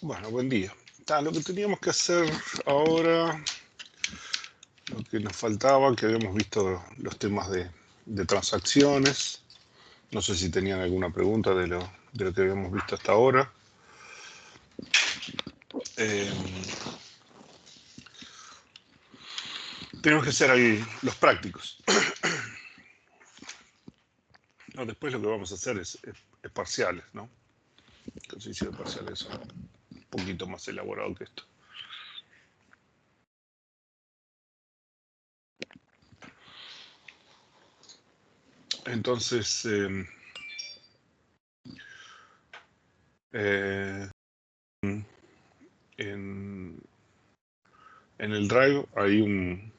Bueno, buen día. Lo que teníamos que hacer ahora, lo que nos faltaba, que habíamos visto los temas de transacciones. No sé si tenían alguna pregunta de lo que habíamos visto hasta ahora. Tenemos que hacer ahí los prácticos. No, después lo que vamos a hacer es parciales, ¿no? Ejercicio de parciales son un poquito más elaborado que esto. Entonces, en el Drive hay un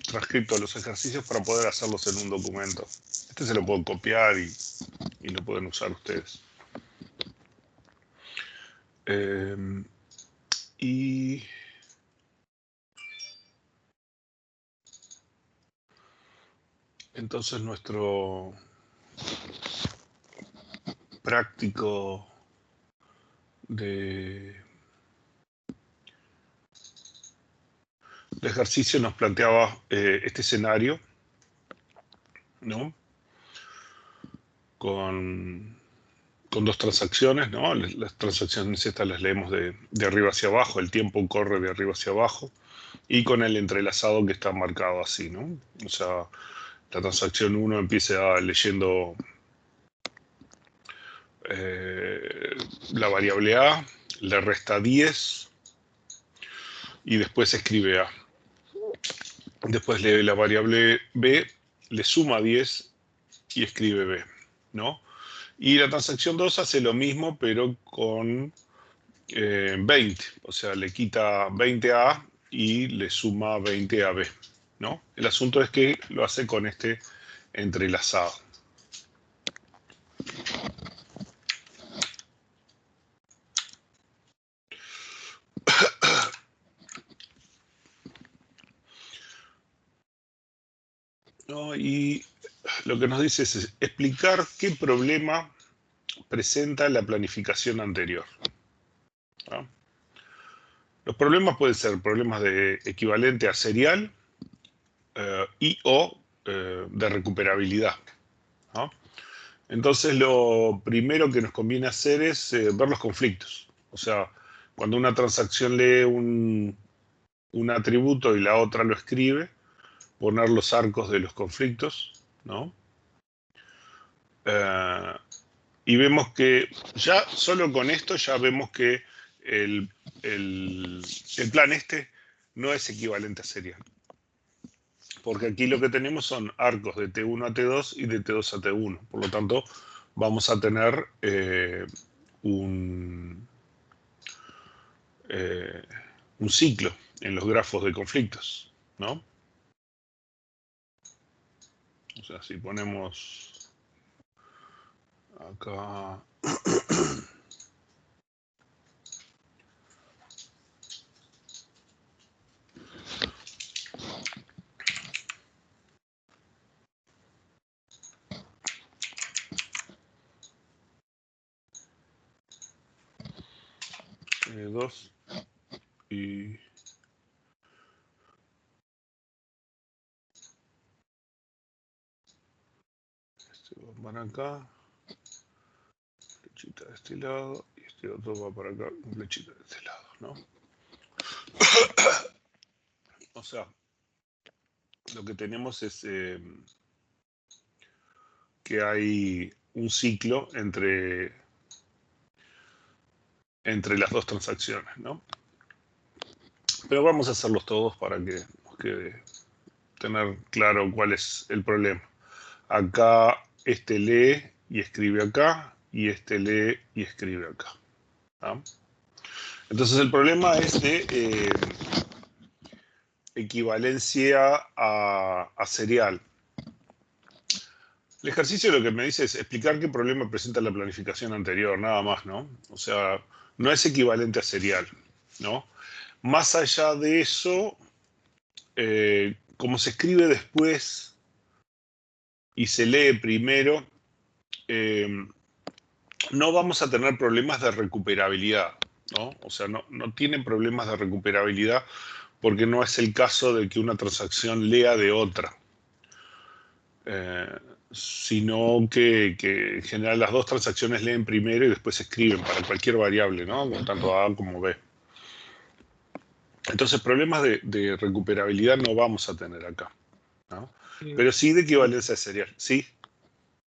transcripto de los ejercicios para poder hacerlos en un documento. Este se lo puedo copiar y lo pueden usar ustedes. Y entonces nuestro práctico de ejercicio nos planteaba este escenario, ¿no? Con dos transacciones, ¿no? Las transacciones estas las leemos de arriba hacia abajo, el tiempo corre de arriba hacia abajo, y con el entrelazado que está marcado así, ¿no? O sea, la transacción 1 empieza leyendo la variable A, le resta 10 y después escribe A. Después lee la variable B, le suma 10 y escribe B, ¿no? Y la transacción 2 hace lo mismo, pero con 20. O sea, le quita 20 a A y le suma 20 a B, ¿no? El asunto es que lo hace con este entrelazado. ¿No? Y lo que nos dice es explicar qué problema presenta la planificación anterior, ¿no? Los problemas pueden ser problemas de equivalente a serial y o de recuperabilidad, ¿no? Entonces lo primero que nos conviene hacer es ver los conflictos. O sea, cuando una transacción lee un atributo y la otra lo escribe, poner los arcos de los conflictos, ¿no? Y vemos que ya solo con esto ya vemos que el plan este no es equivalente a serial. Porque aquí lo que tenemos son arcos de T1 a T2 y de T2 a T1. Por lo tanto, vamos a tener un ciclo en los grafos de conflictos, ¿no? O sea, si ponemos acá... Dos y... Este va para acá, flechita de este lado, y este otro va para acá, flechita de este lado, ¿no? O sea, lo que tenemos es que hay un ciclo entre las dos transacciones, ¿no? Pero vamos a hacerlos todos para que nos quede tener claro cuál es el problema. Acá este lee y escribe acá, y este lee y escribe acá, ¿no? Entonces el problema es de equivalencia a serial. El ejercicio lo que me dice es explicar qué problema presenta la planificación anterior, nada más, ¿no? O sea, no es equivalente a serial, ¿no? Más allá de eso, como se escribe después y se lee primero, no vamos a tener problemas de recuperabilidad. ¿no? O sea, no tiene problemas de recuperabilidad porque no es el caso de que una transacción lea de otra. Sino que en general las dos transacciones leen primero y después escriben para cualquier variable, ¿no? Tanto A como B. Entonces, problemas de recuperabilidad no vamos a tener acá, ¿no? Eh, Pero sí de equivalencia serial, sí.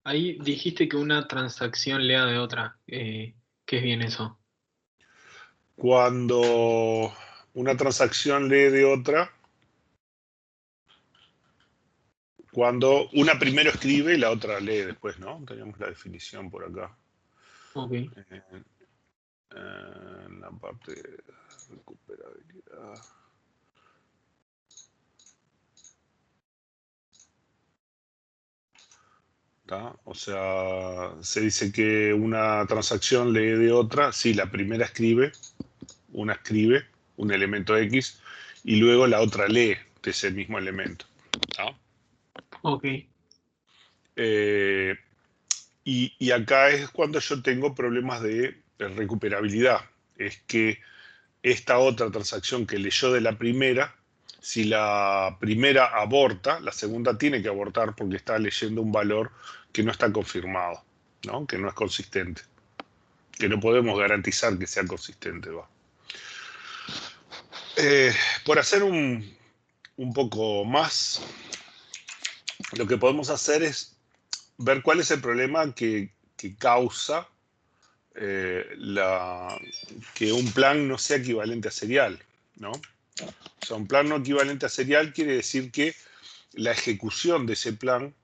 Ahí dijiste que una transacción lea de otra. ¿Qué es bien eso? Cuando una transacción lee de otra, cuando una primero escribe y la otra lee después, ¿no? Tenemos la definición por acá. Ok. En la parte de recuperabilidad. ¿Tá? O sea, se dice que una transacción lee de otra si la primera escribe un elemento X y luego la otra lee de ese mismo elemento. ¿Tá? Ok. Eh, y acá es cuando yo tengo problemas de recuperabilidad. Es que esta otra transacción que leyó de la primera, si la primera aborta, la segunda tiene que abortar porque está leyendo un valor que no está confirmado, ¿no? Que no es consistente, que no podemos garantizar que sea consistente. ¿Va? Por hacer un poco más, lo que podemos hacer es ver cuál es el problema que causa que un plan no sea equivalente a serial, ¿no? O sea, un plan no equivalente a serial quiere decir que la ejecución de ese plan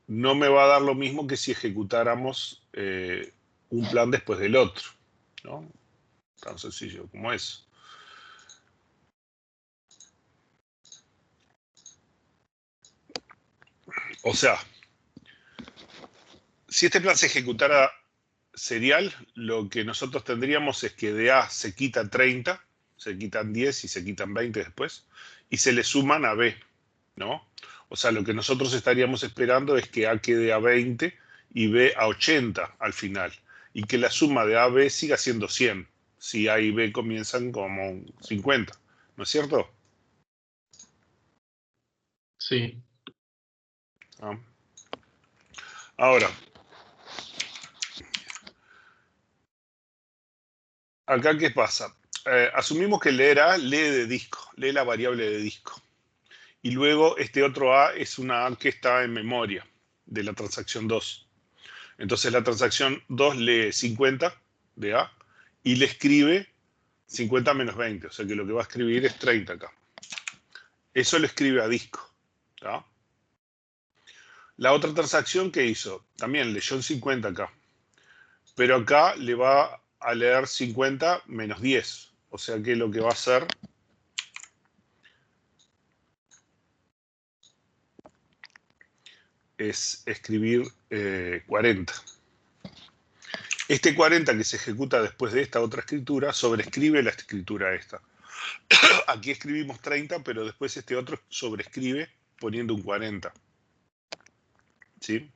no me va a dar lo mismo que si ejecutáramos un plan después del otro, ¿no? Tan sencillo como eso. O sea, si este plan se ejecutara serial, lo que nosotros tendríamos es que de A se quita 30, se quitan 10 y se quitan 20 después, y se le suman a B, ¿no? O sea, lo que nosotros estaríamos esperando es que A quede a 20 y B a 80 al final, y que la suma de A y B siga siendo 100, si A y B comienzan como 50, ¿no es cierto? Sí. ¿Ah? Ahora, acá, ¿qué pasa? Asumimos que leer A lee de disco, lee la variable de disco. Y luego este otro A es una A que está en memoria de la transacción 2. Entonces la transacción 2 lee 50 de A y le escribe 50 menos 20. O sea que lo que va a escribir es 30 acá. Eso lo escribe a disco. ¿Tá? La otra transacción que hizo, también leyó en 50 acá. Pero acá le va a leer 50 menos 10. O sea que lo que va a hacer es escribir 40. Este 40 que se ejecuta después de esta otra escritura sobrescribe la escritura esta. Aquí escribimos 30, pero después este otro sobrescribe poniendo un 40. ¿Sí?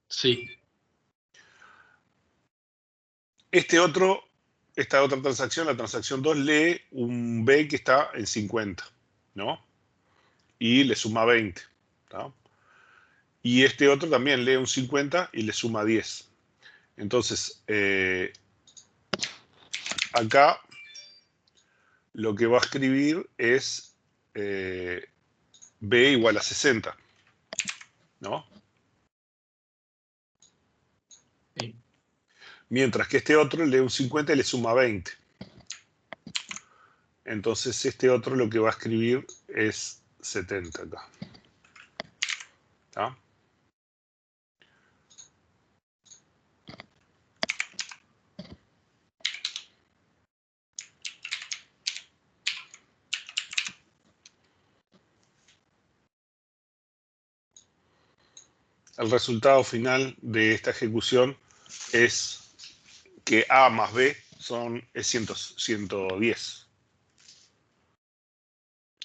Sí. Esta otra transacción, la transacción 2, lee un B que está en 50, ¿no? Y le suma 20. ¿Tá? Y este otro también lee un 50 y le suma 10. Entonces, acá lo que va a escribir es B igual a 60, ¿no? Sí. Mientras que este otro lee un 50 y le suma 20. Entonces este otro lo que va a escribir es 70 acá. ¿Tá? El resultado final de esta ejecución es que A más B es 110.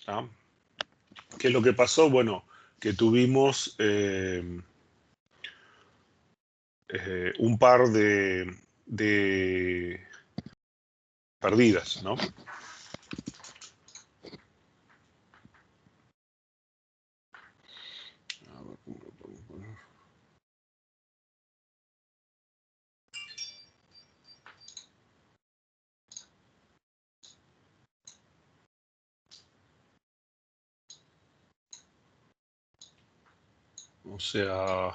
¿Tá? ¿Qué es lo que pasó? Bueno, que tuvimos un par de perdidas, ¿no? O sea,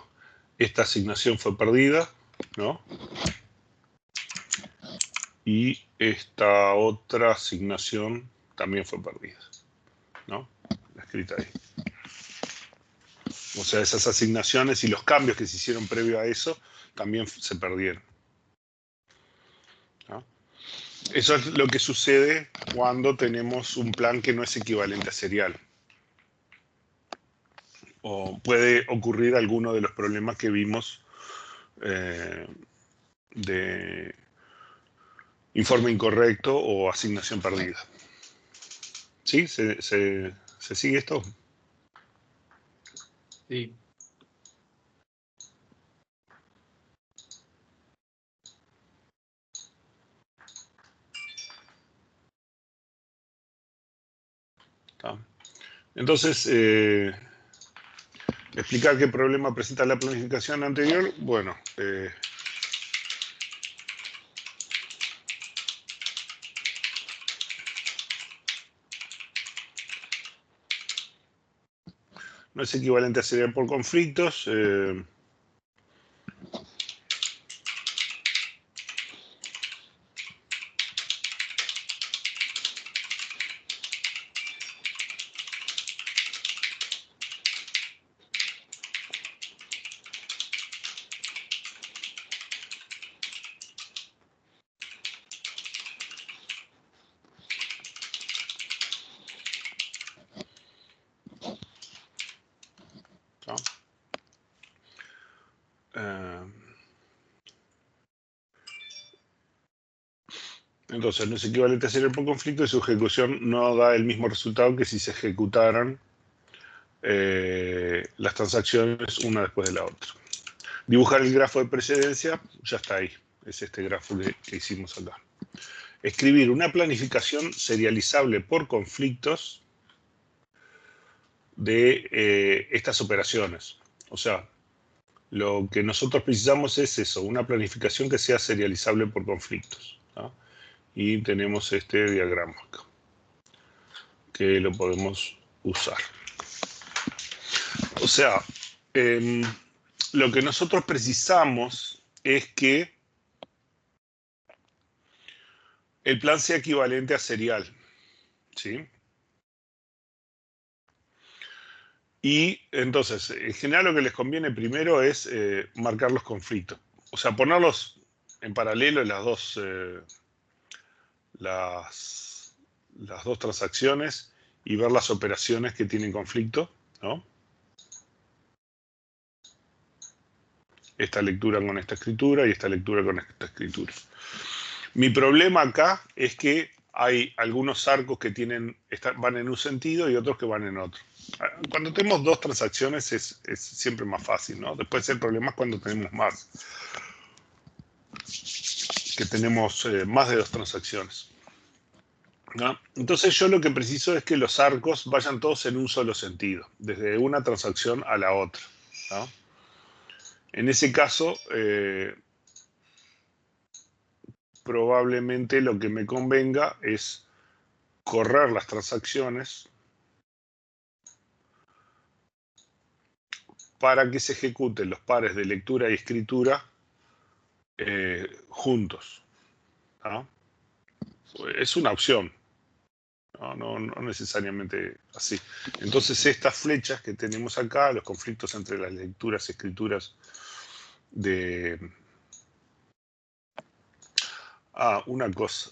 esta asignación fue perdida, ¿no? Y esta otra asignación también fue perdida, ¿no? Escrita ahí. O sea, esas asignaciones y los cambios que se hicieron previo a eso también se perdieron, ¿no? Eso es lo que sucede cuando tenemos un plan que no es equivalente a serial. O puede ocurrir alguno de los problemas que vimos de informe incorrecto o asignación perdida. ¿Sí? ¿Se sigue esto? Sí. ¿Está? Entonces, explicar qué problema presenta la planificación anterior. Bueno, no es equivalente a serial por conflictos. ¿No? Entonces, no es equivalente a serial por conflicto y su ejecución no da el mismo resultado que si se ejecutaran las transacciones una después de la otra. Dibujar el grafo de precedencia, ya está ahí. Es este grafo que hicimos acá. Escribir una planificación serializable por conflictos de estas operaciones. O sea, lo que nosotros precisamos es eso, una planificación que sea serializable por conflictos, ¿no? Y tenemos este diagrama acá, que lo podemos usar. O sea, lo que nosotros precisamos es que el plan sea equivalente a serial, ¿sí? Y entonces, en general lo que les conviene primero es marcar los conflictos. O sea, ponerlos en paralelo las dos transacciones y ver las operaciones que tienen conflicto, ¿no? Esta lectura con esta escritura y esta lectura con esta escritura. Mi problema acá es que hay algunos arcos que van en un sentido y otros que van en otro. Cuando tenemos dos transacciones es siempre más fácil, ¿no? Después el problema es cuando tenemos más. Que tenemos más de dos transacciones, ¿no? Entonces yo lo que preciso es que los arcos vayan todos en un solo sentido, desde una transacción a la otra, ¿no? En ese caso, probablemente lo que me convenga es correr las transacciones para que se ejecuten los pares de lectura y escritura juntos, ¿no? Es una opción, no necesariamente así. Entonces estas flechas que tenemos acá, los conflictos entre las lecturas y escrituras de... una cosa,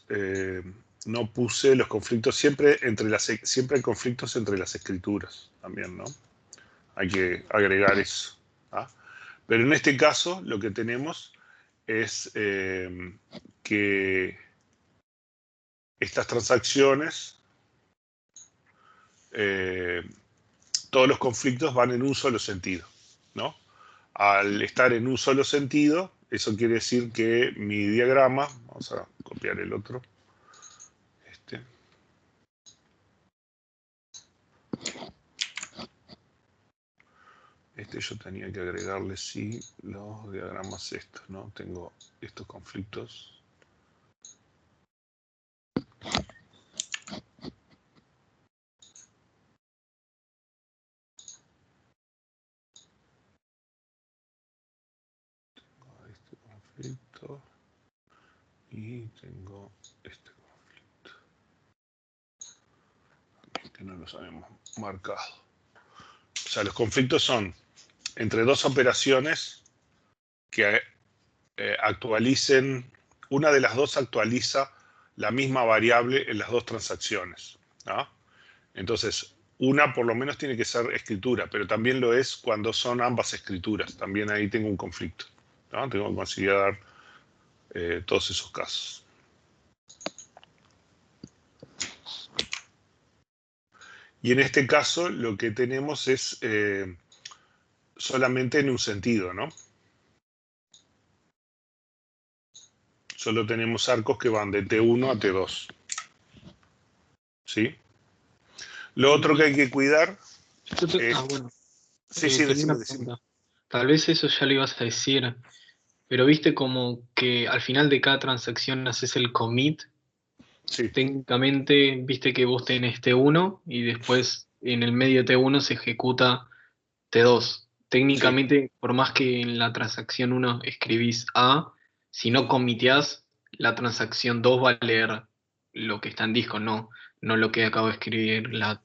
no puse los conflictos, siempre hay conflictos entre las escrituras también, ¿no? Hay que agregar eso, ¿ah? Pero en este caso lo que tenemos es que estas transacciones, todos los conflictos van en un solo sentido, ¿no? Al estar en un solo sentido, Eso quiere decir que mi diagrama, vamos a copiar el otro, yo tenía que agregarle, sí, los diagramas estos, ¿no? Tengo estos conflictos. Tengo este conflicto y tengo este conflicto, que no los habíamos marcado. O sea, los conflictos son entre dos operaciones que actualicen, una de las dos actualiza la misma variable en las dos transacciones, ¿no? Entonces, una por lo menos tiene que ser escritura, pero también lo es cuando son ambas escrituras. También ahí tengo un conflicto, ¿no? Tengo que considerar todos esos casos. Y en este caso lo que tenemos es solamente en un sentido, ¿no? Solo tenemos arcos que van de T1 a T2. ¿Sí? Lo otro que hay que cuidar es... bueno, Sí, tenía una decime. pregunta. Tal vez eso ya lo ibas a decir, pero viste como que al final de cada transacción haces el commit. Sí. Técnicamente, viste que vos tenés T1 y después en el medio de T1 se ejecuta T2. Sí. Técnicamente, por más que en la transacción 1 escribís A, si no comiteás, la transacción 2 va a leer lo que está en disco, no lo que acabo de escribir la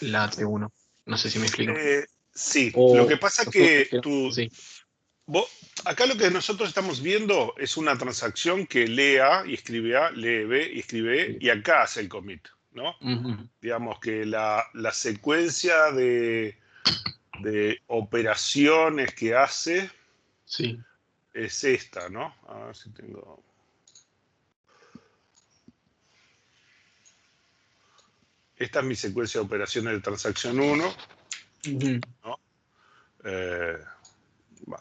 T1. No sé si me explico. Sí, lo que O, pasa o sea, que sí, acá lo que nosotros estamos viendo es una transacción que lee A y escribe A, lee B y escribe E, y acá hace el commit, ¿no? ujú, Digamos que la secuencia de operaciones que hace sí. es esta, ¿no? A ver si tengo... Esta es mi secuencia de operaciones de transacción 1, Ujú, ¿no?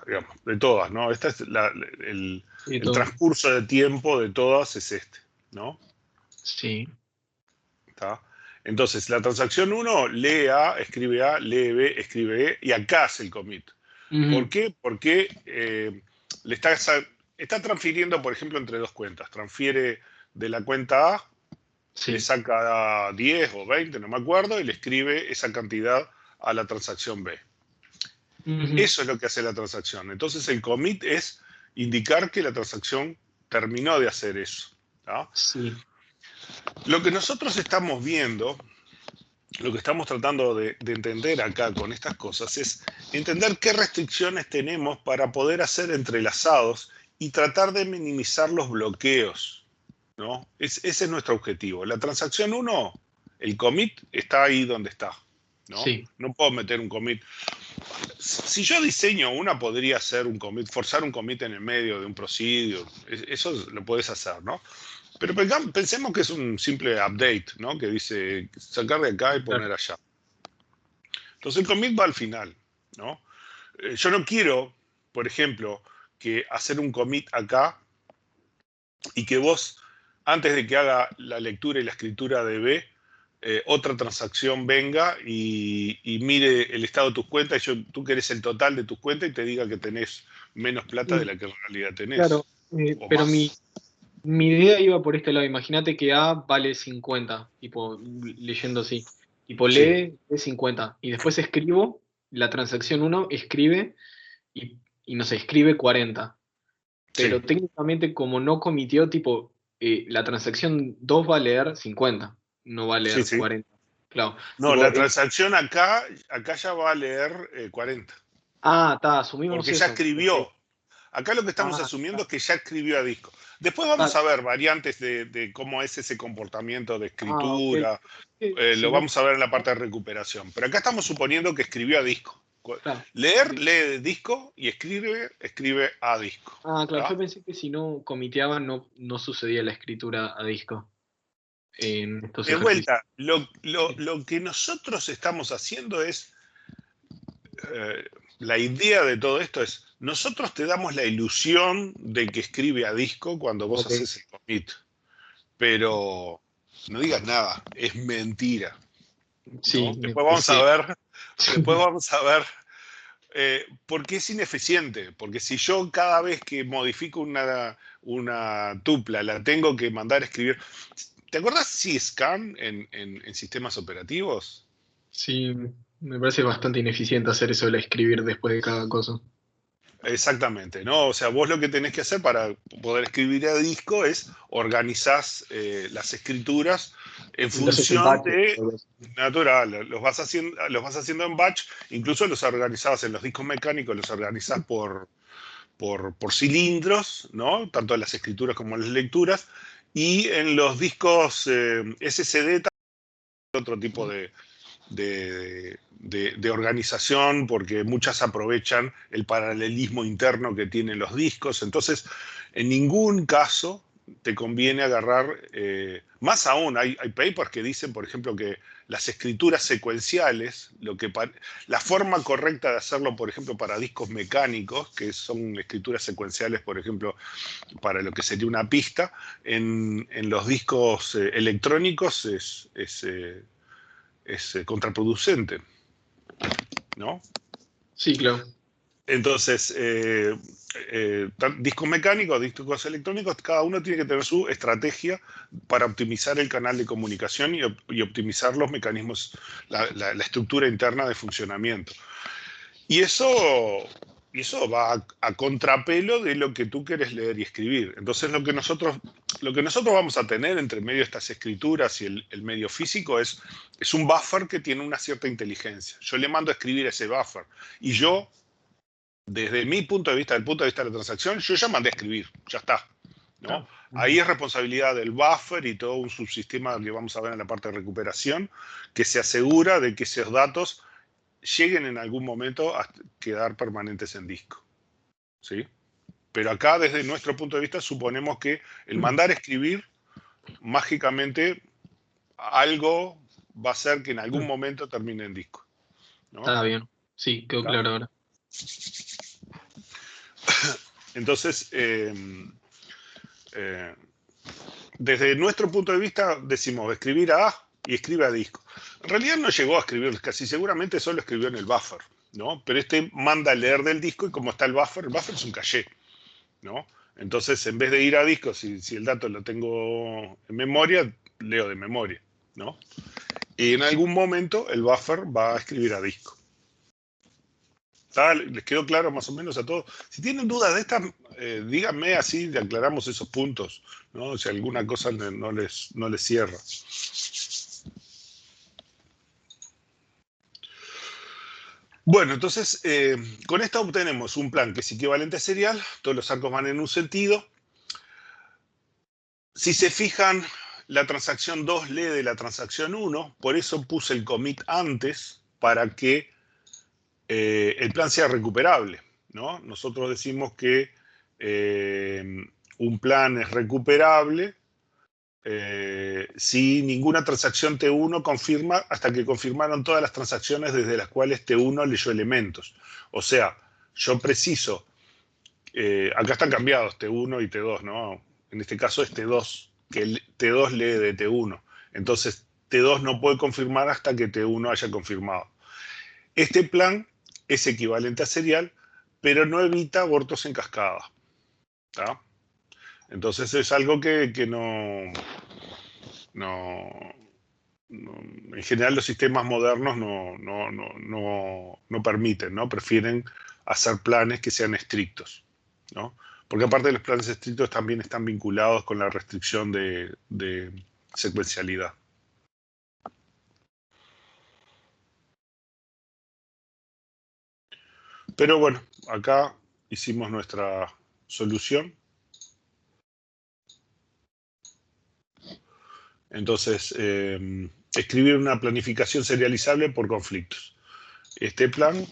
Digamos, de todas, ¿no? Esta es y el todo. transcurso de tiempo de todas es este, ¿no? Sí. ¿Está? Entonces, la transacción 1 lee A, lee B, escribe E, y acá hace el commit. ¿Por Ujú, qué? Porque le está transfiriendo, por ejemplo, entre dos cuentas. Transfiere de la cuenta A, le sí. saca 10 o 20, no me acuerdo, y le escribe esa cantidad a la transacción B. Ujú, Eso es lo que hace la transacción. Entonces, el commit es indicar que la transacción terminó de hacer eso, ¿tá? sí. Lo que nosotros estamos viendo, lo que estamos tratando de entender acá con estas cosas es entender qué restricciones tenemos para poder hacer entrelazados y tratar de minimizar los bloqueos, ¿no? Ese es nuestro objetivo. La transacción 1, el commit está ahí donde está, ¿no? Sí. No puedo meter un commit. Si yo diseño una, podría hacer un commit, forzar un commit en el medio de un procedure. Eso lo puedes hacer, ¿no? Pero pensemos que es un simple update, ¿no? Que dice sacar de acá y Claro. poner allá. Entonces el commit va al final, ¿no? Yo no quiero, por ejemplo, que hacer un commit acá y que vos, antes de que haga la lectura y la escritura de B, otra transacción venga y mire el estado de tus cuentas, tú querés el total de tus cuentas y te diga que tenés menos plata de Y, la que en realidad tenés, claro, o pero más. mi idea iba por este lado. Imagínate que A vale 50, tipo, leyendo así. Tipo, Sí, lee es 50. Y después escribo, la transacción 1 escribe y no sé, escribe 40. sí, Pero técnicamente, como no comitió, tipo, la transacción 2 va a leer 50, no va a sí, leer sí. 40. Claro. No, Tipo, la transacción acá ya va a leer 40, está, asumimos porque ya eso. Ok. escribió. Acá lo que estamos Ah, asumiendo está, es que ya escribió a disco. Después vamos está. a ver variantes de cómo es ese comportamiento de Ok. escritura. Si Lo no, vamos a ver en la parte de recuperación. Pero acá estamos suponiendo que escribió a disco. claro. Leer, lee de disco y escribe a disco. Claro, ¿Tá? yo pensé que si no comiteaba no sucedía la escritura a disco en estos De ejercicios. vuelta, lo que nosotros estamos haciendo es la idea de todo esto es, nosotros te damos la ilusión de que escribe a disco cuando vos Ok. haces el commit, pero no digas nada, es mentira, ¿no? Sí, Después vamos a ver por qué es ineficiente, porque si yo cada vez que modifico una tupla la tengo que mandar a escribir, ¿te acuerdas CSCAN en sistemas operativos? Sí, me parece bastante ineficiente hacer eso de escribir después de cada cosa. Exactamente, ¿no? O sea, vos lo que tenés que hacer para poder escribir a disco es organizás las escrituras en Entonces en función batch. de natural. Los vas haciendo en batch, incluso los organizás en los discos mecánicos, los organizás por cilindros, ¿no? Tanto las escrituras como las lecturas. Y en los discos SSD, otro tipo de organización, porque muchas aprovechan el paralelismo interno que tienen los discos. Entonces, en ningún caso te conviene agarrar, más aún, hay papers que dicen, por ejemplo, que las escrituras secuenciales, la forma correcta de hacerlo, por ejemplo, para discos mecánicos, que son escrituras secuenciales, por ejemplo, para lo que sería una pista, en los discos electrónicos es contraproducente, ¿no? Sí, claro. Entonces, discos mecánicos, discos electrónicos, cada uno tiene que tener su estrategia para optimizar el canal de comunicación y optimizar los mecanismos, la estructura interna de funcionamiento. Y eso va a contrapelo de lo que tú quieres leer y escribir. Entonces lo que nosotros vamos a tener entre medio de estas escrituras y el medio físico es un buffer que tiene una cierta inteligencia. Yo le mando a escribir ese buffer. Y yo, desde mi punto de vista, del punto de vista de la transacción, yo ya mandé a escribir, ya está, ¿no? Ah, Ahí es responsabilidad del buffer y todo un subsistema que vamos a ver en la parte de recuperación, que se asegura de que esos datos lleguen en algún momento a quedar permanentes en disco, ¿sí? Pero acá, desde nuestro punto de vista, suponemos que el mandar a escribir, mágicamente, algo va a hacer que en algún momento termine en disco, ¿no? está bien. Sí, quedó ¿Está? claro ahora. Entonces, eh, desde nuestro punto de vista, decimos escribir a A y escribe a disco. En realidad no llegó a escribir, casi seguramente solo escribió en el buffer, ¿no? Pero este manda a leer del disco y como está el buffer es un caché, ¿no? Entonces, en vez de ir a disco, si el dato lo tengo en memoria, leo de memoria, ¿no? Y en algún momento el buffer va a escribir a disco. ¿Está? ¿Les quedó claro más o menos a todos? Si tienen dudas de estas, díganme así, le aclaramos esos puntos, ¿no? Si alguna cosa no les cierra. Bueno, entonces, con esto obtenemos un plan que es equivalente a serial, todos los arcos van en un sentido. Si se fijan, la transacción 2 lee de la transacción 1, por eso puse el commit antes, para que el plan sea recuperable, ¿no? Nosotros decimos que un plan es recuperable si ninguna transacción T1 confirma hasta que confirmaron todas las transacciones desde las cuales T1 leyó elementos. O sea, yo preciso, acá están cambiados T1 y T2, ¿no? En este caso es T2, que el T2 lee de T1. Entonces, T2 no puede confirmar hasta que T1 haya confirmado. Este plan es equivalente a serial, pero no evita abortos en cascada, ¿tá? Entonces es algo que no, en general los sistemas modernos no permiten, ¿no? Prefieren hacer planes que sean estrictos, ¿no? Porque aparte de los planes estrictos también están vinculados con la restricción de secuencialidad. Pero bueno, acá hicimos nuestra solución. Entonces, escribir una planificación serializable por conflictos. Este plan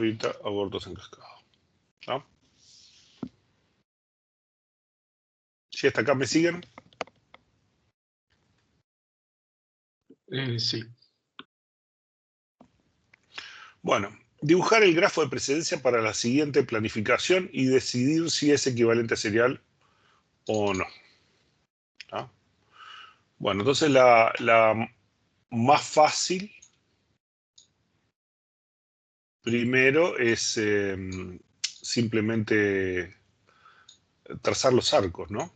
evita abortos en cascada. ¿No? ¿Sí hasta acá me siguen? Sí. Bueno, dibujar el grafo de precedencia para la siguiente planificación y decidir si es equivalente serial o no. ¿Ah? Bueno, entonces la más fácil primero es simplemente trazar los arcos, ¿no?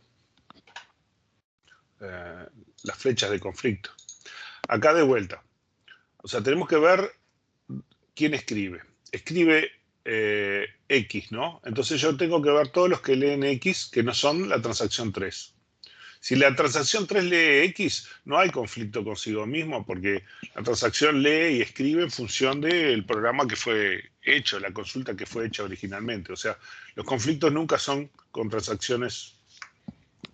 Las flechas de conflicto. Acá de vuelta. O sea, tenemos que ver quién escribe. Escribe X, ¿no? Entonces yo tengo que ver todos los que leen X que no son la transacción 3. Si la transacción 3 lee X, no hay conflicto consigo mismo, porque la transacción lee y escribe en función del programa que fue hecho, la consulta que fue hecha originalmente. O sea, los conflictos nunca son con transacciones,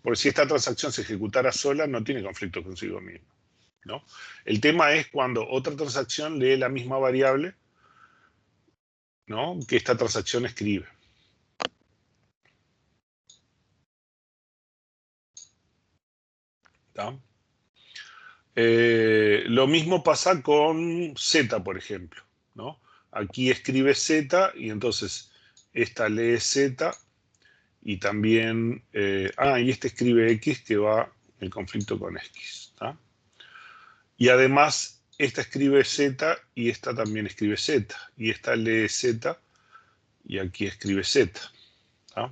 porque si esta transacción se ejecutara sola, no tiene conflicto consigo mismo, ¿no? El tema es cuando otra transacción lee la misma variable, ¿no?, que esta transacción escribe. ¿Tá? Lo mismo pasa con Z, por ejemplo, ¿no? Aquí escribe Z y entonces esta lee Z y también... y este escribe X que va en conflicto con X. ¿Tá? Y además esta escribe Z y esta también escribe Z. Y esta lee Z y aquí escribe Z. ¿Tá?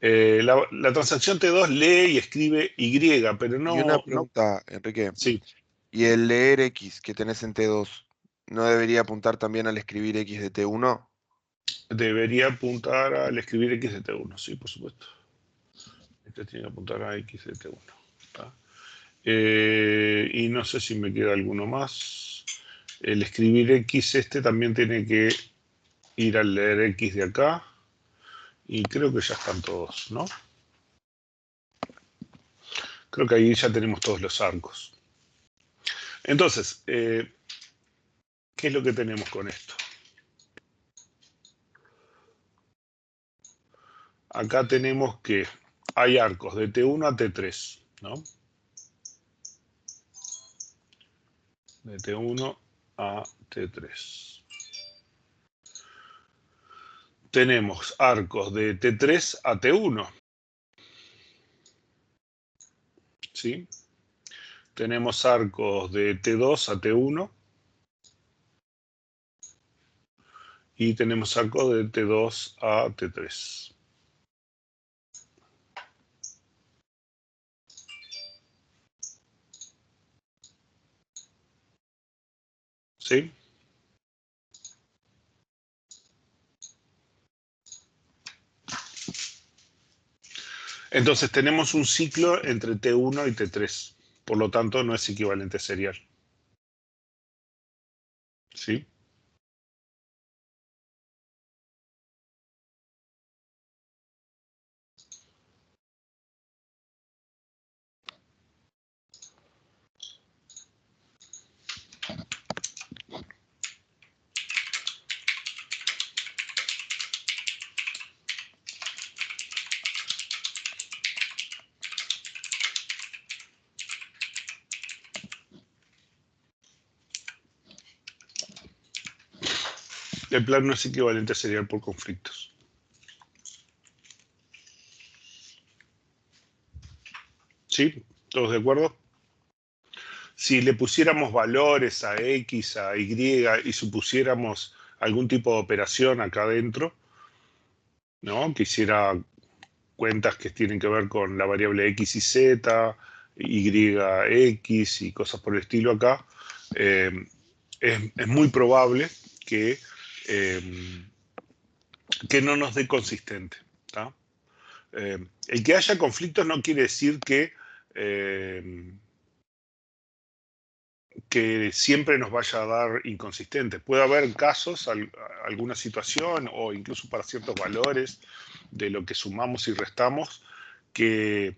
La transacción T2 lee y escribe Y, pero Y una no. pregunta, Enrique. Sí, ¿Y el leer X que tenés en T2 no debería apuntar también al escribir X de T1? debería apuntar al escribir X de T1, sí, por supuesto. Este tiene que apuntar a X de T1. ¿Tá? Y no sé si me queda alguno más. El escribir X este también tiene que ir al leer X de acá. Y creo que ya están todos, ¿no? Creo que ahí ya tenemos todos los arcos. Entonces, ¿qué es lo que tenemos con esto? Acá tenemos que hay arcos de T1 a T3, ¿no? De T1 a T3. Tenemos arcos de T3 a T1. ¿Sí? Tenemos arcos de T2 a T1. Y tenemos arcos de T2 a T3. ¿Sí? Entonces tenemos un ciclo entre T1 y T3. Por lo tanto, no es equivalente serial. ¿Sí? El plan no es equivalente serial por conflictos. ¿Sí? ¿Todos de acuerdo? Si le pusiéramos valores a X, a Y y supusiéramos algún tipo de operación acá adentro, ¿no?, que hiciera cuentas que tienen que ver con la variable X y Z, Y, X y cosas por el estilo acá, es muy probable que no nos dé consistente. ¿Tá? El que haya conflictos no quiere decir que siempre nos vaya a dar inconsistente. Puede haber casos, alguna situación o incluso para ciertos valores de lo que sumamos y restamos, que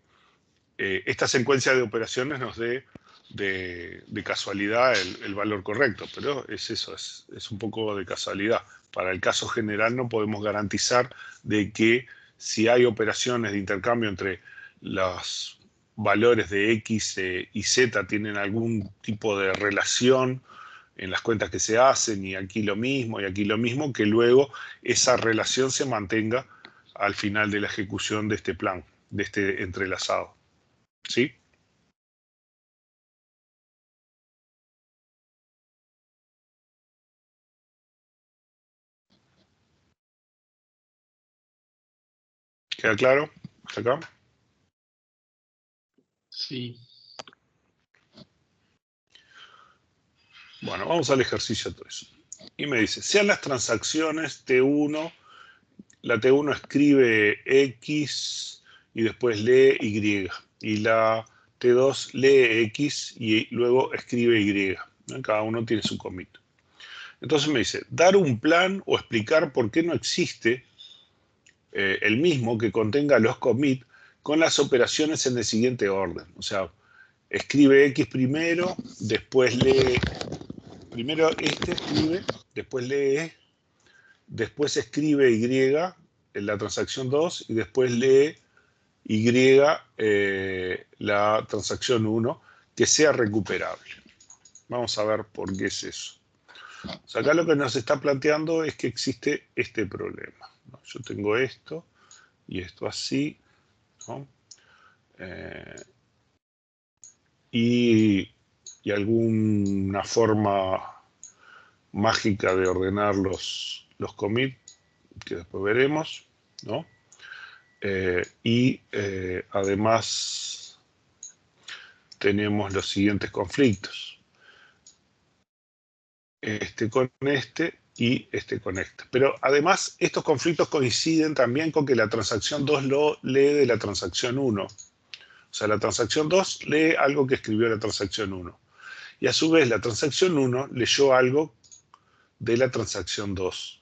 esta secuencia de operaciones nos dé de casualidad el valor correcto, pero es eso, es un poco de casualidad. Para el caso general no podemos garantizar de que si hay operaciones de intercambio entre los valores de X y Z tienen algún tipo de relación en las cuentas que se hacen, y aquí lo mismo, y aquí lo mismo, que luego esa relación se mantenga al final de la ejecución de este plan, de este entrelazado. ¿Sí? ¿Queda claro? ¿Hasta acá? Sí. Bueno, vamos al ejercicio 3. Y me dice, sean las transacciones T1, la T1 escribe X y después lee Y. Y la T2 lee X y luego escribe Y. ¿No? Cada uno tiene su commit. Entonces me dice, dar un plan o explicar por qué no existe el mismo que contenga los commits con las operaciones en el siguiente orden. O sea, escribe X primero, después lee, primero este escribe, después lee, después escribe Y en la transacción 2 y después lee Y la transacción 1 que sea recuperable. Vamos a ver por qué es eso. O sea, acá lo que nos está planteando es que existe este problema, ¿no? Yo tengo esto y esto así, ¿no? Y alguna forma mágica de ordenar los commits que después veremos, ¿no? Además tenemos los siguientes conflictos. Este con este y este con este. Pero además estos conflictos coinciden también con que la transacción 2 lo lee de la transacción 1. O sea, la transacción 2 lee algo que escribió la transacción 1. Y a su vez la transacción 1 leyó algo de la transacción 2.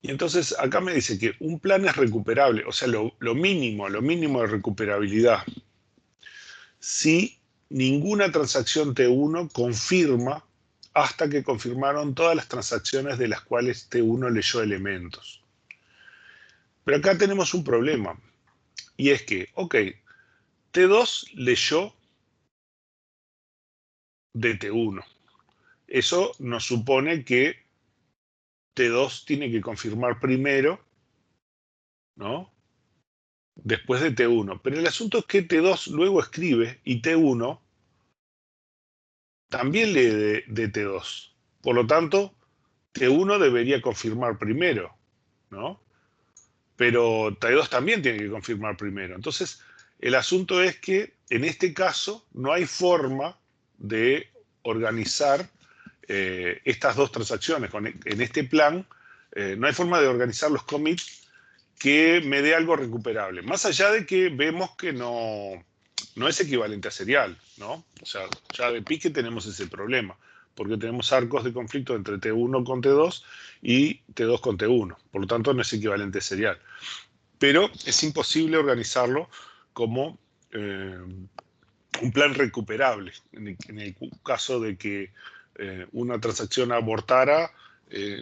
Y entonces acá me dice que un plan es recuperable, o sea, lo mínimo de recuperabilidad, si ninguna transacción T1 confirma hasta que confirmaron todas las transacciones de las cuales T1 leyó elementos. Pero acá tenemos un problema, y es que, ok, T2 leyó de T1. Eso nos supone que T2 tiene que confirmar primero, ¿no? Después de T1. Pero el asunto es que T2 luego escribe y T1 también lee de T2. Por lo tanto, T1 debería confirmar primero, ¿no? Pero T2 también tiene que confirmar primero. Entonces, el asunto es que en este caso no hay forma de organizar estas dos transacciones. En este plan, no hay forma de organizar los commits que me dé algo recuperable. Más allá de que vemos que no es equivalente a serial, ¿no? O sea, ya de pique tenemos ese problema, porque tenemos arcos de conflicto entre T1 con T2 y T2 con T1. Por lo tanto, no es equivalente a serial. Pero es imposible organizarlo como un plan recuperable. En el caso de que una transacción abortara,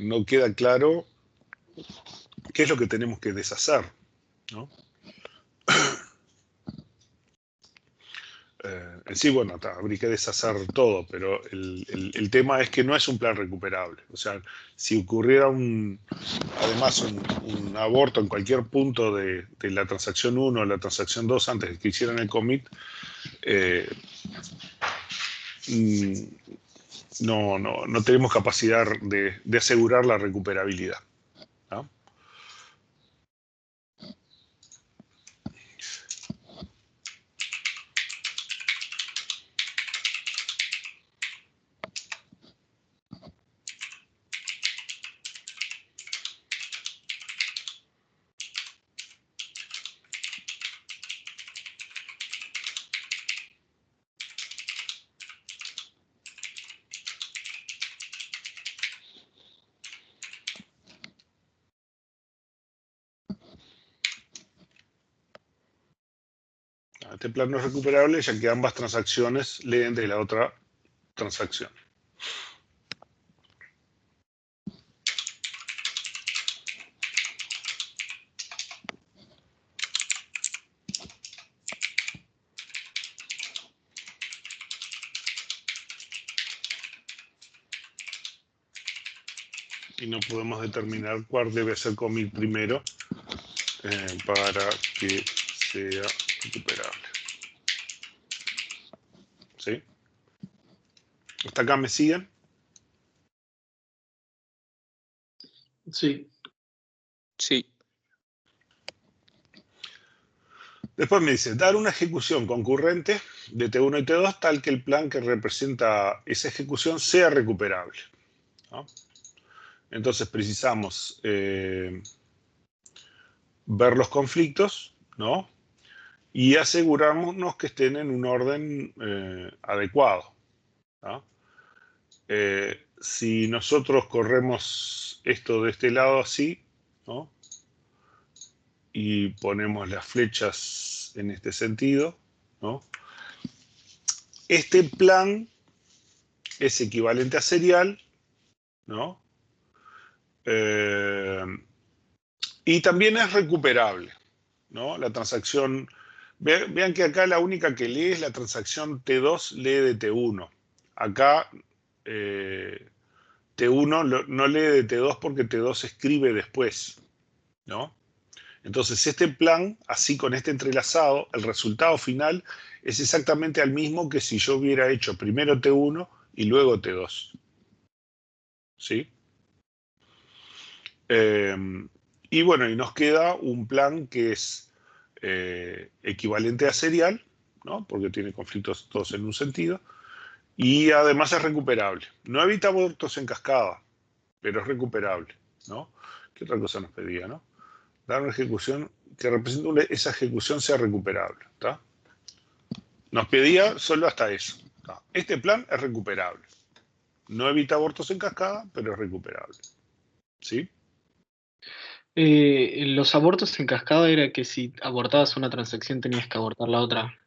no queda claro qué es lo que tenemos que deshacer, ¿no? En sí, bueno, habría que deshacer todo, pero el tema es que no es un plan recuperable. O sea, si ocurriera además un aborto en cualquier punto de la transacción 1 o la transacción 2 antes de que hicieran el commit, no tenemos capacidad de asegurar la recuperabilidad, ¿no? Este plan no es recuperable ya que ambas transacciones leen de la otra transacción. Y no podemos determinar cuál debe ser commit primero para que sea recuperable. ¿Sí? ¿Hasta acá me siguen? Sí. Sí. Después me dice, dar una ejecución concurrente de T1 y T2 tal que el plan que representa esa ejecución sea recuperable, ¿no? Entonces precisamos ver los conflictos, ¿no? Y asegurarnos que estén en un orden adecuado, ¿no? Si nosotros corremos esto de este lado así, ¿no? Y ponemos las flechas en este sentido, ¿no? Este plan es equivalente a serial, ¿no? Y también es recuperable, ¿no? La transacción, vean que acá la única que lee es la transacción T2 lee de T1. Acá T1 no lee de T2 porque T2 escribe después, ¿no? Entonces este plan, así con este entrelazado, el resultado final es exactamente el mismo que si yo hubiera hecho primero T1 y luego T2. ¿Sí? Y bueno, y nos queda un plan que es equivalente a serial, ¿no? Porque tiene conflictos todos en un sentido, y además es recuperable. No evita abortos en cascada, pero es recuperable, ¿no? ¿Qué otra cosa nos pedía, no? Dar una ejecución que represente esa ejecución sea recuperable, ¿está? Nos pedía solo hasta eso, ¿tá? Este plan es recuperable. No evita abortos en cascada, pero es recuperable. ¿Sí? Los abortos en cascada era que si abortabas una transacción tenías que abortar la otra.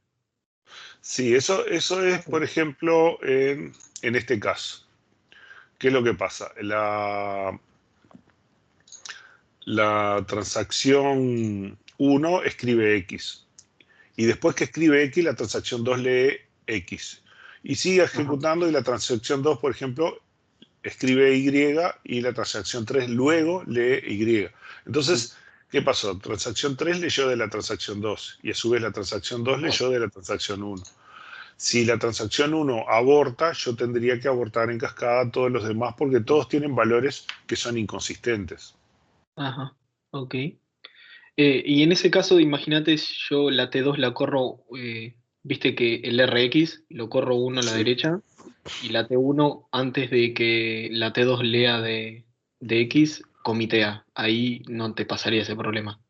Sí, eso es, por ejemplo, en este caso. ¿Qué es lo que pasa? La transacción 1 escribe X. Y después que escribe X, la transacción 2 lee X. Y sigue ejecutando y la transacción 2, por ejemplo, escribe Y y la transacción 3 luego lee Y. Entonces, ¿qué pasó? Transacción 3 leyó de la transacción 2 y a su vez la transacción 2 leyó de la transacción 1. Si la transacción 1 aborta, yo tendría que abortar en cascada todos los demás porque todos tienen valores que son inconsistentes. Ajá, ok. Y en ese caso, imagínate si yo la T2 la corro, viste que el RX lo corro uno a la Sí. derecha y la T1 antes de que la T2 lea de X, comitea. Ahí no te pasaría ese problema,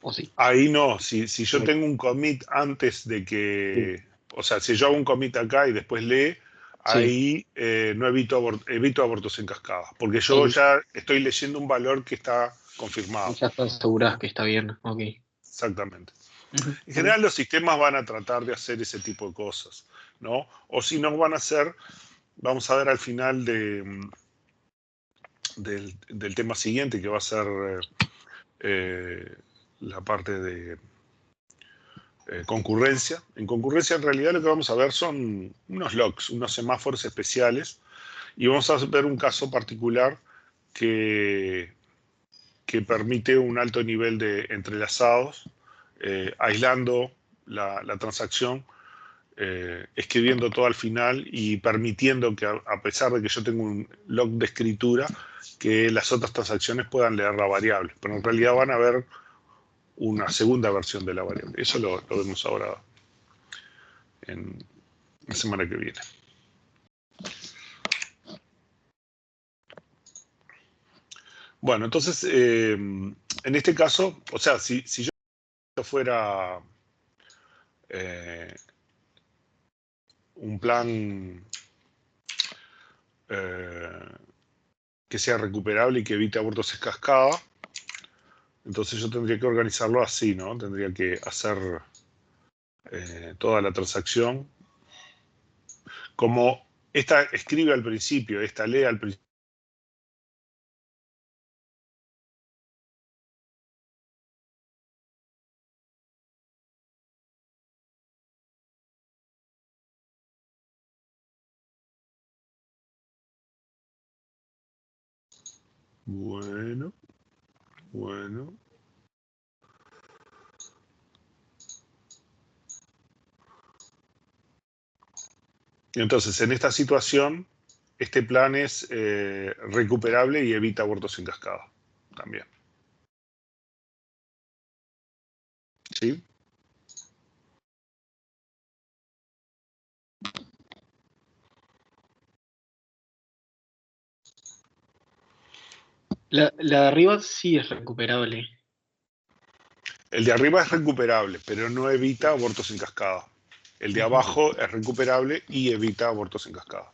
¿o sí? Ahí no, si yo Ok. tengo un commit antes de Sí, que, o sea, si yo hago un commit acá y después lee, sí. ahí no evito abortos en cascada, porque yo Ahí ya estoy leyendo un valor que está confirmado. ya estás asegurás que está bien, ok. Exactamente. Ujú, En ok. general los sistemas van a tratar de hacer ese tipo de cosas, ¿no? O si no van a hacer, vamos a ver al final del tema siguiente, que va a ser la parte de concurrencia. En concurrencia en realidad lo que vamos a ver son unos logs, unos semáforos especiales, y vamos a ver un caso particular que permite un alto nivel de entrelazados, aislando la transacción, escribiendo todo al final y permitiendo que a pesar de que yo tengo un log de escritura, que las otras transacciones puedan leer la variable, pero en realidad van a ver una segunda versión de la variable. Eso lo vemos ahora en la semana que viene. Bueno, entonces, en este caso, o sea, si yo fuera un plan que sea recuperable y que evite abortos en cascada, entonces yo tendría que organizarlo así, ¿no? Tendría que hacer toda la transacción. Como esta escribe al principio, esta lee al principio. Bueno. Entonces, en esta situación, este plan es recuperable y evita abortos en cascada también. ¿Sí? La de arriba sí es recuperable. El de arriba es recuperable, pero no evita abortos en cascada. El de abajo es recuperable y evita abortos en cascada.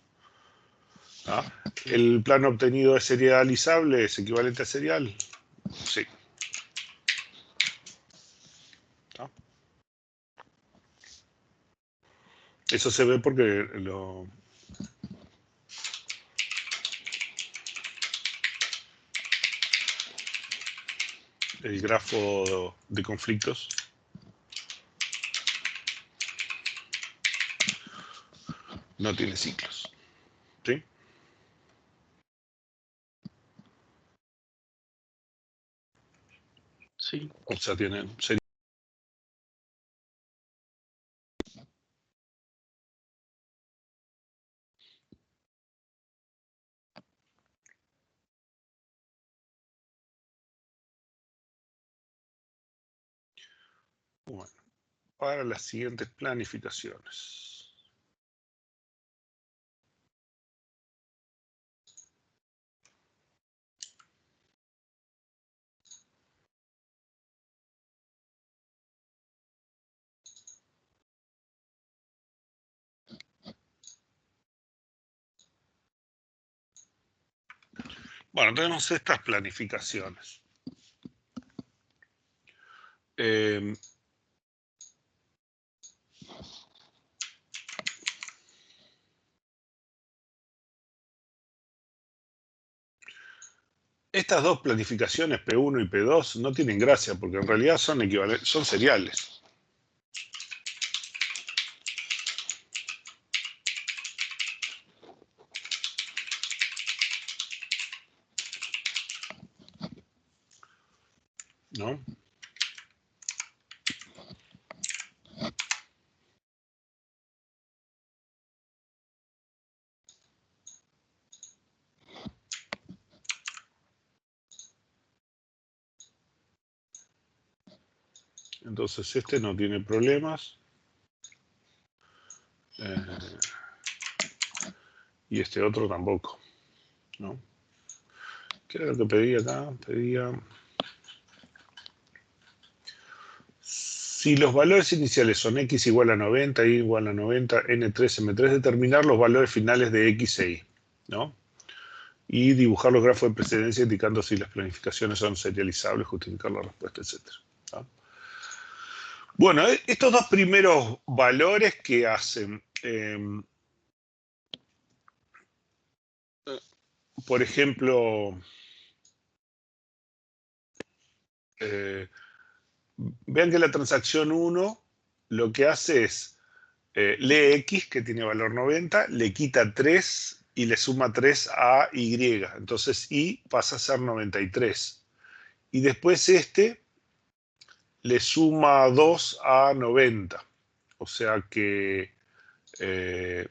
¿Ah? ¿El plano obtenido es serializable? ¿Es equivalente a serial? Sí. ¿Ah? Eso se ve porque el grafo de conflictos no tiene ciclos. ¿Sí? Sí. O sea, tienen bueno, para las siguientes planificaciones. Bueno, tenemos estas planificaciones. Estas dos planificaciones, P1 y P2, no tienen gracia porque en realidad son equivalentes, son seriales. ¿No? Entonces este no tiene problemas. Y este otro tampoco. ¿No? ¿Qué era lo que pedía acá? Pedía... Si los valores iniciales son x igual a 90, y igual a 90, n3, m3, determinar los valores finales de x e y. ¿No? Y dibujar los grafos de precedencia indicando si las planificaciones son serializables, justificar la respuesta, etc. ¿No? Bueno, estos dos primeros valores que hacen, por ejemplo, vean que la transacción 1 lo que hace es lee x, que tiene valor 90, le quita 3 y le suma 3 a y. Entonces y pasa a ser 93. Y después este le suma 2 a 90. O sea que el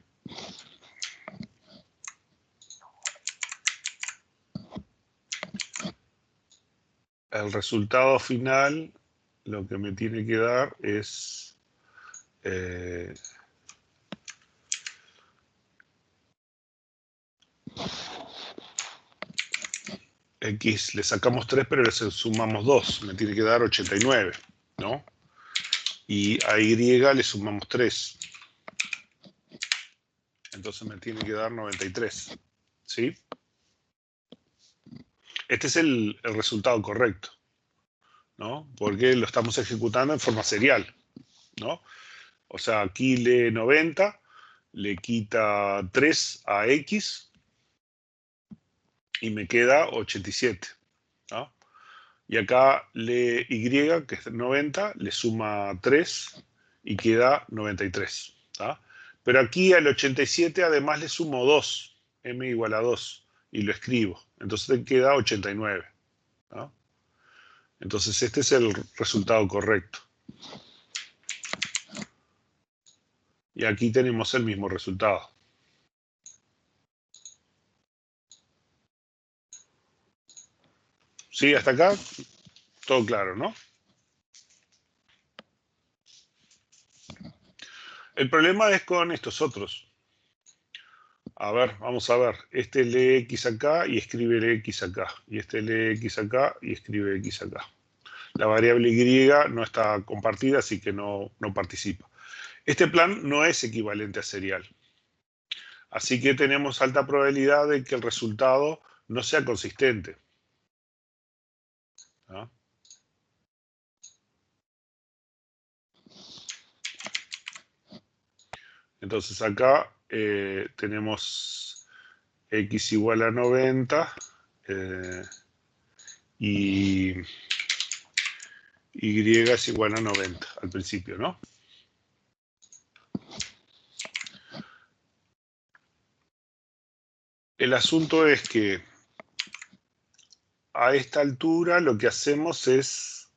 resultado final lo que me tiene que dar es x le sacamos 3 pero le sumamos 2, me tiene que dar 89, ¿no? Y a y le sumamos 3, entonces me tiene que dar 93, ¿sí? Este es el resultado correcto, ¿no? Porque lo estamos ejecutando en forma serial, ¿no? O sea, aquí lee 90, le quita 3 a X y me queda 87. ¿No? Y acá lee Y, que es 90, le suma 3 y queda 93. ¿No? Pero aquí al 87 además le sumo 2, M igual a 2, y lo escribo. Entonces te queda 89. ¿No? Entonces este es el resultado correcto. Y aquí tenemos el mismo resultado. ¿Sí? Hasta acá, todo claro, ¿no? El problema es con estos otros. A ver, vamos a ver. Este lee X acá y escribe X acá. Y este lee X acá y escribe X acá. La variable Y no está compartida, así que no participa. Este plan no es equivalente a serial. Así que tenemos alta probabilidad de que el resultado no sea consistente. ¿No? Entonces acá tenemos X igual a 90 y Y es igual a 90 al principio, ¿no? El asunto es que a esta altura lo que hacemos es,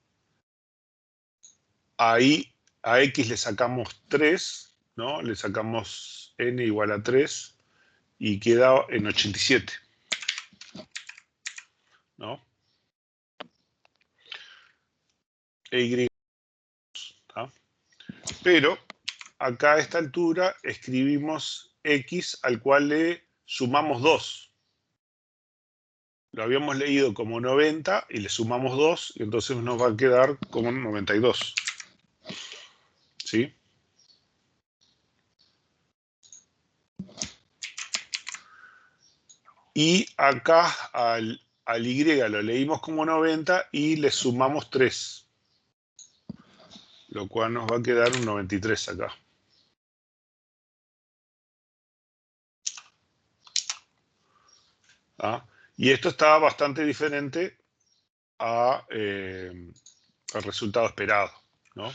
ahí a X le sacamos 3, ¿no? Le sacamos N igual a 3 y queda en 87, ¿no? E Y, ¿tá? Pero acá a esta altura escribimos X al cual le sumamos 2. Lo habíamos leído como 90 y le sumamos 2 y entonces nos va a quedar como 92. ¿Sí? Y acá al Y lo leímos como 90 y le sumamos 3. Lo cual nos va a quedar un 93 acá. ¿Ah? Y esto está bastante diferente al resultado esperado, ¿no?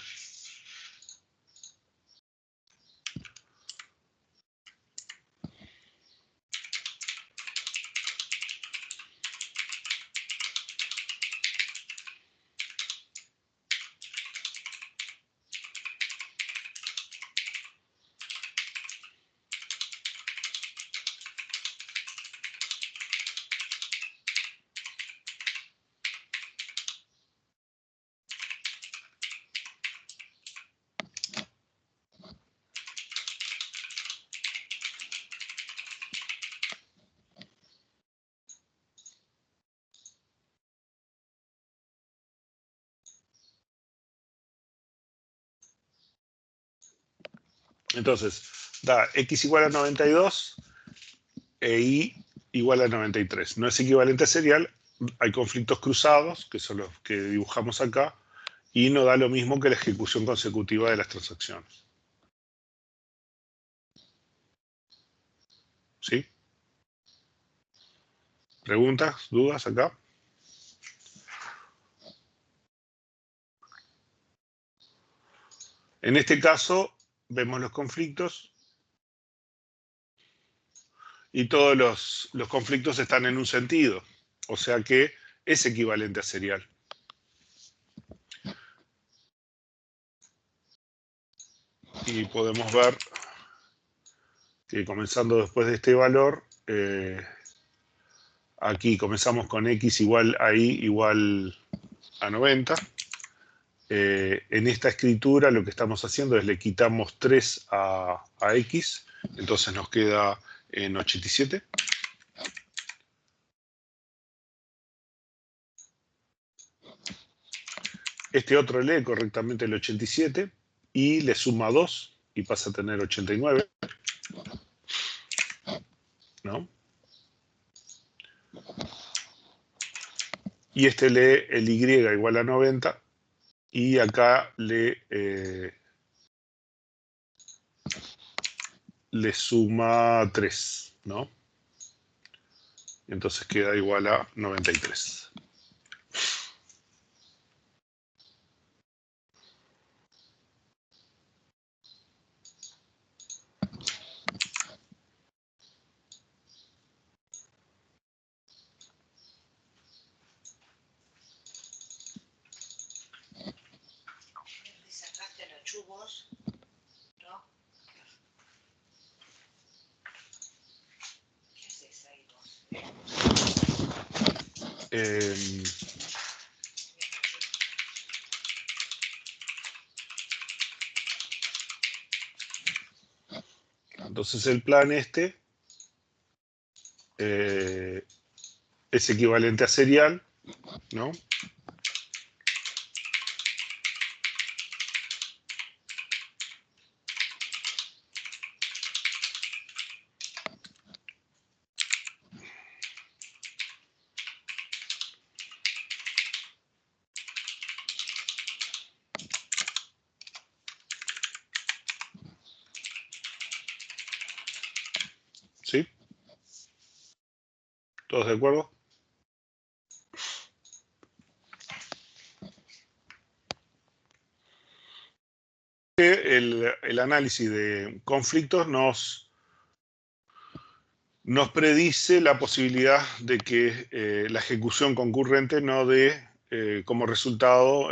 Entonces, da X igual a 92 e Y igual a 93. No es equivalente a serial, hay conflictos cruzados, que son los que dibujamos acá, y no da lo mismo que la ejecución consecutiva de las transacciones. ¿Sí? ¿Preguntas? ¿Dudas acá? En este caso, vemos los conflictos y todos los conflictos están en un sentido, o sea que es equivalente a serial. Y podemos ver que comenzando después de este valor, aquí comenzamos con X igual a Y igual a 90. En esta escritura lo que estamos haciendo es le quitamos 3 a X, entonces nos queda en 87. Este otro lee correctamente el 87 y le suma 2 y pasa a tener 89. ¿No? Y este lee el Y igual a 90 y acá lee le suma 3, ¿no? Y entonces queda igual a 93. Sacaste los chubos, ¿no? ¿Qué haces ahí vos? Entonces el plan es equivalente a serial, ¿no? ¿Sí? ¿Todos de acuerdo? El análisis de conflictos nos predice la posibilidad de que la ejecución concurrente no dé como resultado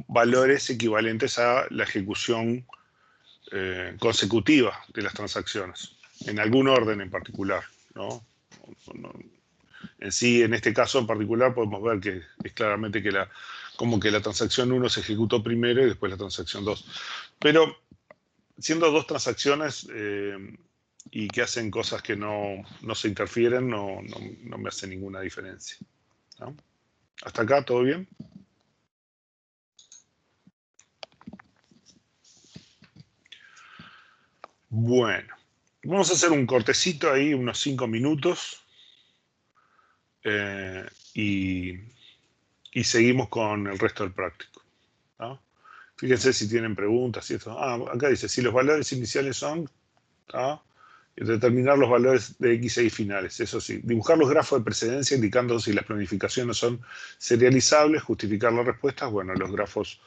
valores equivalentes a la ejecución consecutiva de las transacciones, en algún orden en particular, ¿no? En sí, en este caso en particular, podemos ver que es claramente como que la transacción 1 se ejecutó primero y después la transacción 2. Pero siendo dos transacciones y que hacen cosas que no se interfieren, no me hace ninguna diferencia, ¿no? ¿Hasta acá todo bien? Bueno, vamos a hacer un cortecito ahí, unos 5 minutos, y seguimos con el resto del práctico, ¿no? Fíjense si tienen preguntas y esto. Acá dice, si los valores iniciales son, ¿ah? Y determinar los valores de X e Y finales, eso sí. Dibujar los grafos de precedencia indicando si las planificaciones son serializables, justificar las respuestas. Bueno, los grafos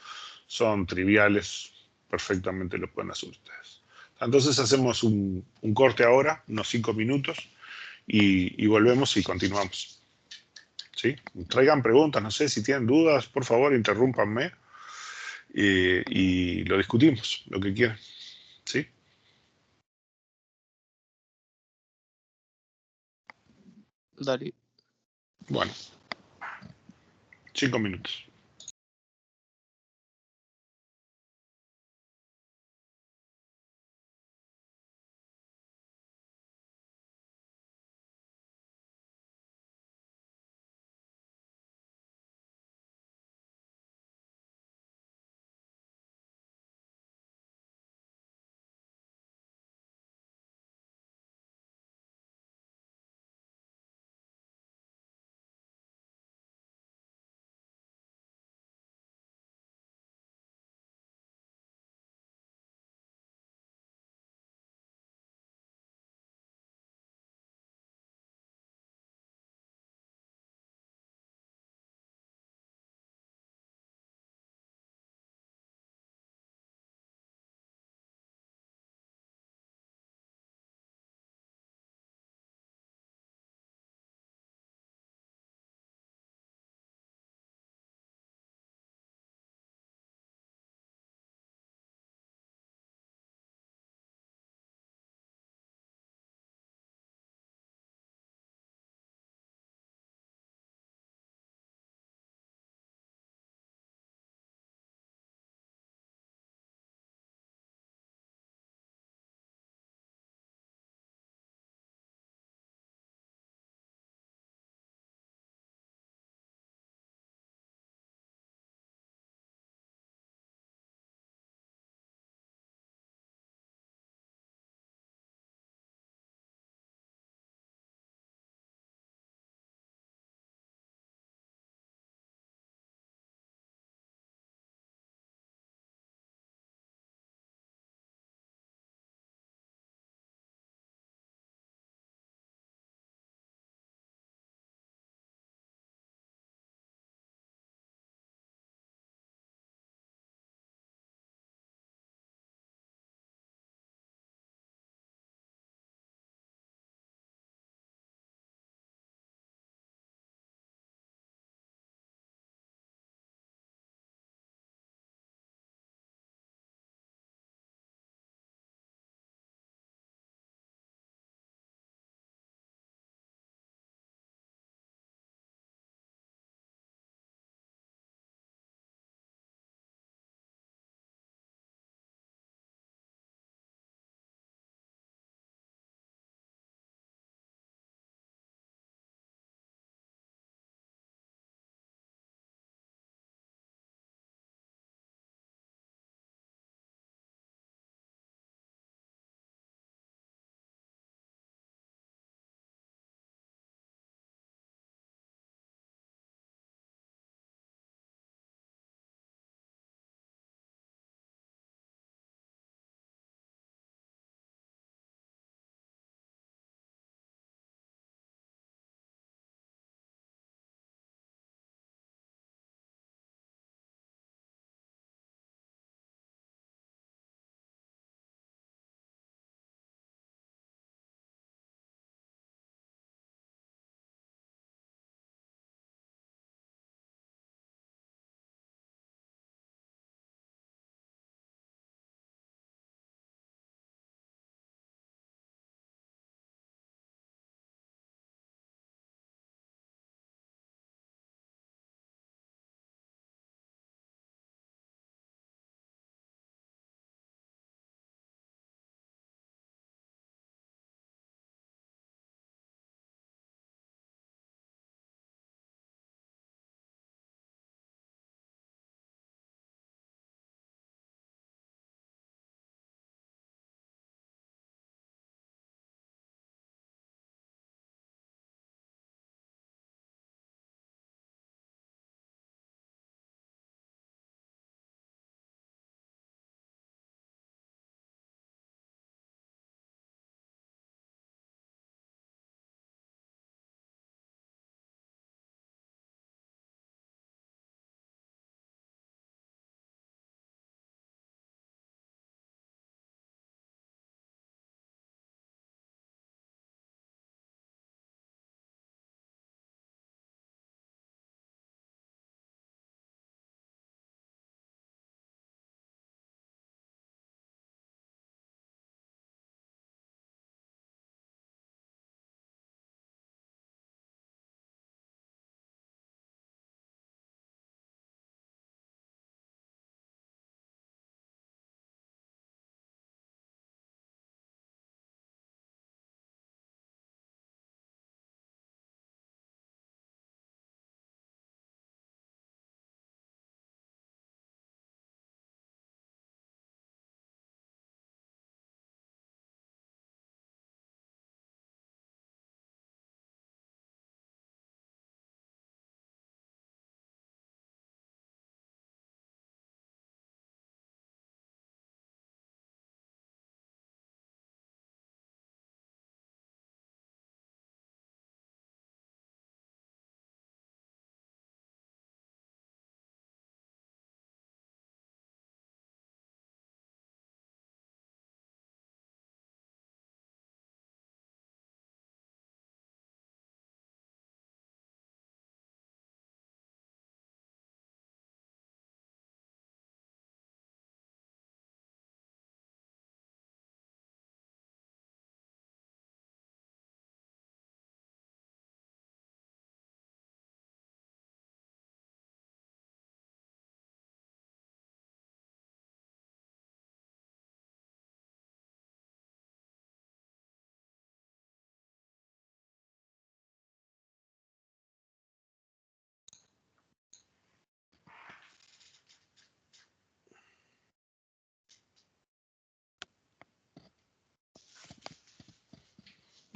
son triviales, perfectamente lo pueden hacer ustedes. Entonces hacemos un corte ahora, unos 5 minutos, y volvemos y continuamos. ¿Sí? Traigan preguntas, no sé si tienen dudas, por favor, interrúmpanme y lo discutimos, lo que quieran. ¿Sí? Dale. Bueno, 5 minutos.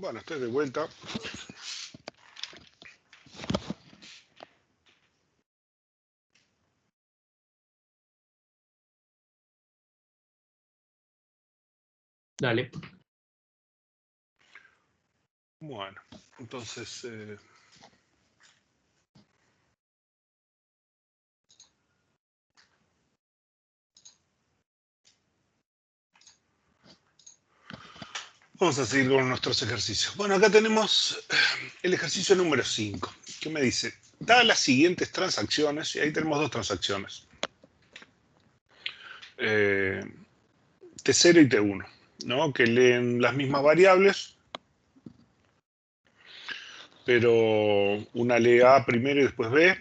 Bueno, estoy de vuelta. Dale. Bueno, entonces... vamos a seguir con nuestros ejercicios. Bueno, acá tenemos el ejercicio número 5, que me dice, da las siguientes transacciones, y ahí tenemos dos transacciones. T0 y T1, ¿no? Que leen las mismas variables, pero una lee A primero y después B.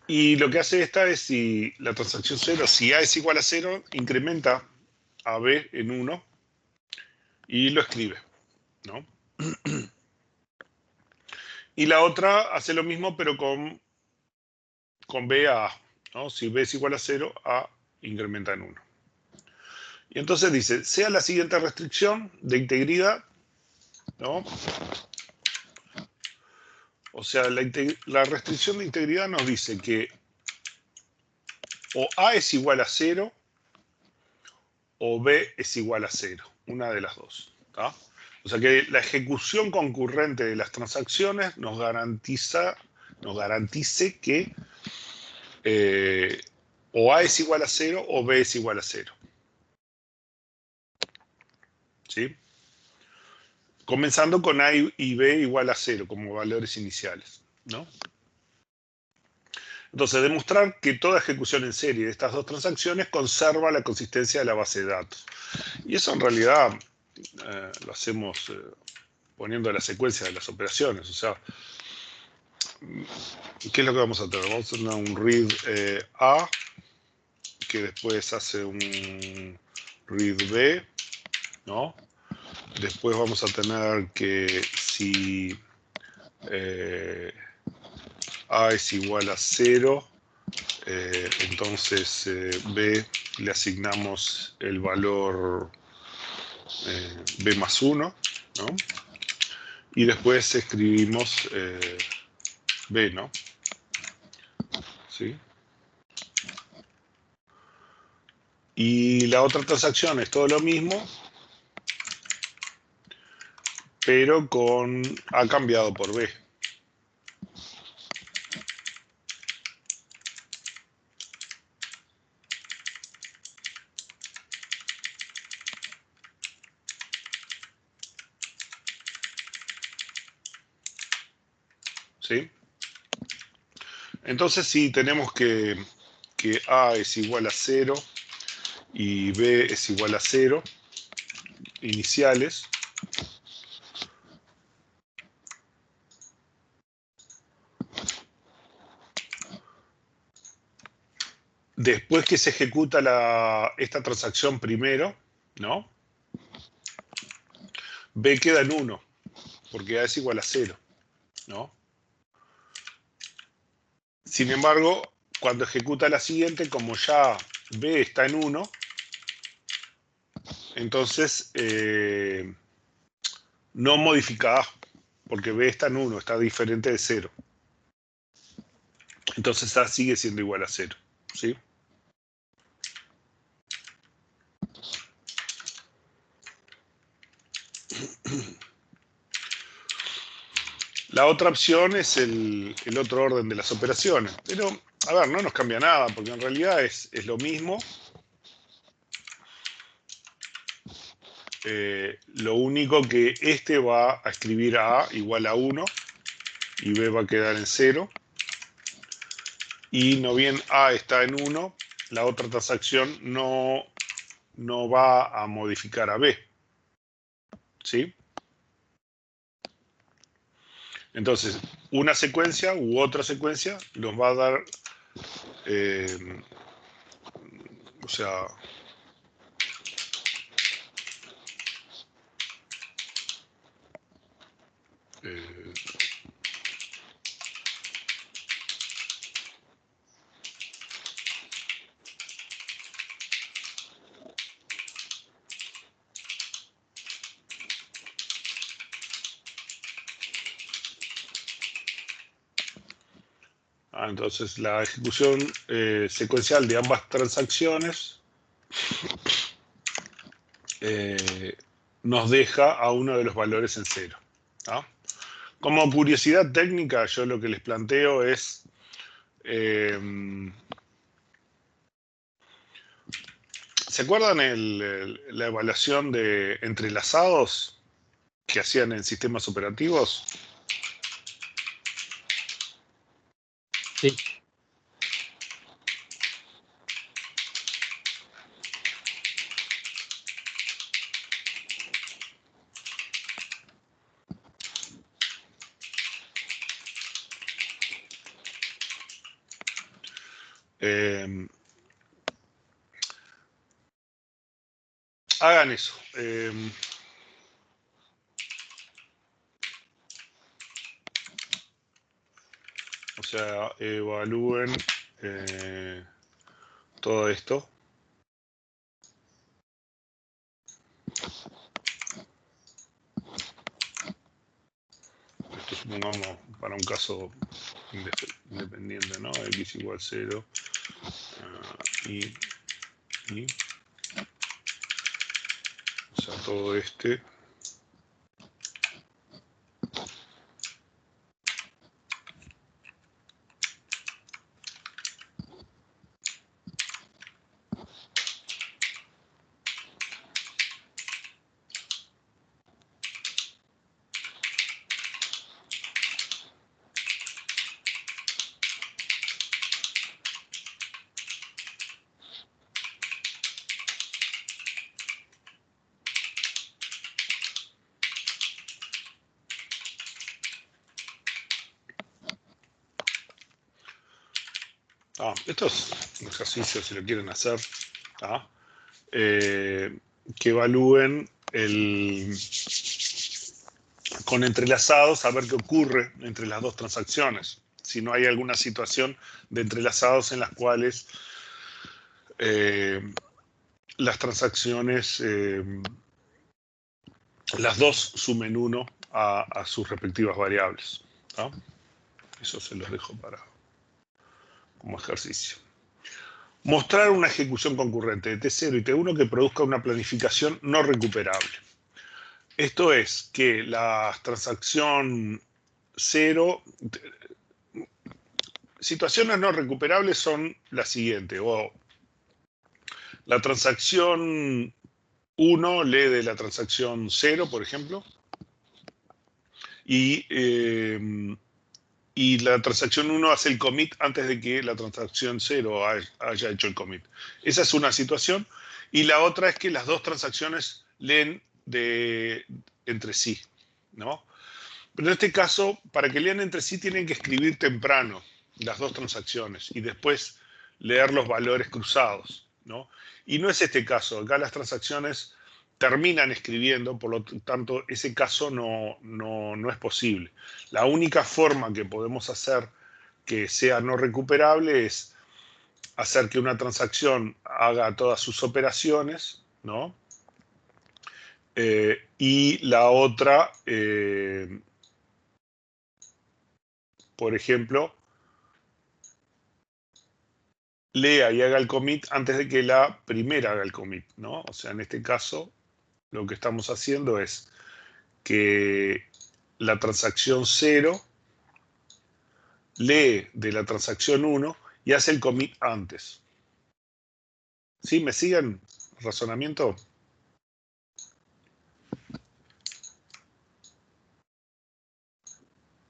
Y lo que hace esta es, si la transacción 0, si A es igual a 0, incrementa a B en 1 y lo escribe, ¿no? Y la otra hace lo mismo, pero con B a A, ¿no? Si B es igual a 0, A incrementa en 1. Y entonces dice, sea la siguiente restricción de integridad, ¿no? O sea, la restricción de integridad nos dice que o A es igual a 0 o B es igual a 0, una de las dos, ¿tá? O sea que la ejecución concurrente de las transacciones nos garantice que o A es igual a 0 o B es igual a 0. ¿Sí? Comenzando con A y B igual a 0 como valores iniciales, ¿no? Entonces, demostrar que toda ejecución en serie de estas dos transacciones conserva la consistencia de la base de datos. Y eso en realidad lo hacemos poniendo la secuencia de las operaciones. O sea, ¿qué es lo que vamos a tener? Vamos a tener un read A, que después hace un read B, ¿no? Después vamos a tener que si A es igual a 0, entonces B le asignamos el valor B más 1, ¿no? Y después escribimos B, ¿no? ¿Sí? Y la otra transacción es todo lo mismo, pero con A cambiado por B. ¿Sí? Entonces, si tenemos que A es igual a 0 y B es igual a 0, iniciales, después que se ejecuta esta transacción primero, ¿no? B queda en 1, porque A es igual a 0, ¿no? Sin embargo, cuando ejecuta la siguiente, como ya B está en 1, entonces no modifica A, porque B está en 1, está diferente de 0. Entonces A sigue siendo igual a 0, ¿sí? La otra opción es el otro orden de las operaciones. Pero, a ver, no nos cambia nada, porque en realidad es lo mismo. Lo único que este va a escribir a A igual a 1 y B va a quedar en 0. Y no bien A está en 1, la otra transacción no va a modificar a B. ¿Sí? Entonces, una secuencia u otra secuencia nos va a dar, o sea, eh, Entonces la ejecución secuencial de ambas transacciones nos deja a uno de los valores en 0. ¿Ah? Como curiosidad técnica, yo lo que les planteo es ¿se acuerdan la evaluación de entrelazados que hacían en sistemas operativos? Sí. Hagan eso. O sea, evalúen todo esto. Esto supongamos para un caso independiente, ¿no? X igual 0 y o sea, todo este. Esto es un ejercicio, si lo quieren hacer, que evalúen con entrelazados a ver qué ocurre entre las dos transacciones. Si no hay alguna situación de entrelazados en las cuales las transacciones, las dos sumen 1 a sus respectivas variables. Eso se los dejo como ejercicio. Mostrar una ejecución concurrente de T0 y T1 que produzca una planificación no recuperable. Esto es que la transacción 0, situaciones no recuperables son las siguientes. La transacción 1 lee de la transacción 0, por ejemplo, y la transacción 1 hace el commit antes de que la transacción 0 haya hecho el commit. Esa es una situación. Y la otra es que las dos transacciones leen entre sí, ¿no? Pero en este caso, para que lean entre sí, tienen que escribir temprano las dos transacciones y después leer los valores cruzados, ¿no? Y no es este caso. Acá las transacciones terminan escribiendo, por lo tanto, ese caso no es posible. La única forma que podemos hacer que sea no recuperable es hacer que una transacción haga todas sus operaciones, ¿no? Y la otra, por ejemplo, lea y haga el commit antes de que la primera haga el commit, ¿no? O sea, en este caso, lo que estamos haciendo es que la transacción 0 lee de la transacción 1 y hace el commit antes. ¿Sí? ¿Me siguen? ¿Razonamiento?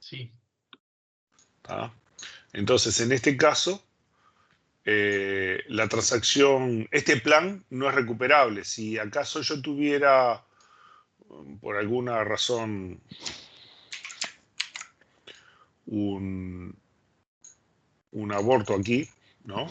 Sí. Entonces, en este caso, la transacción, este plan no es recuperable. Si acaso yo tuviera, por alguna razón, un aborto aquí, ¿no?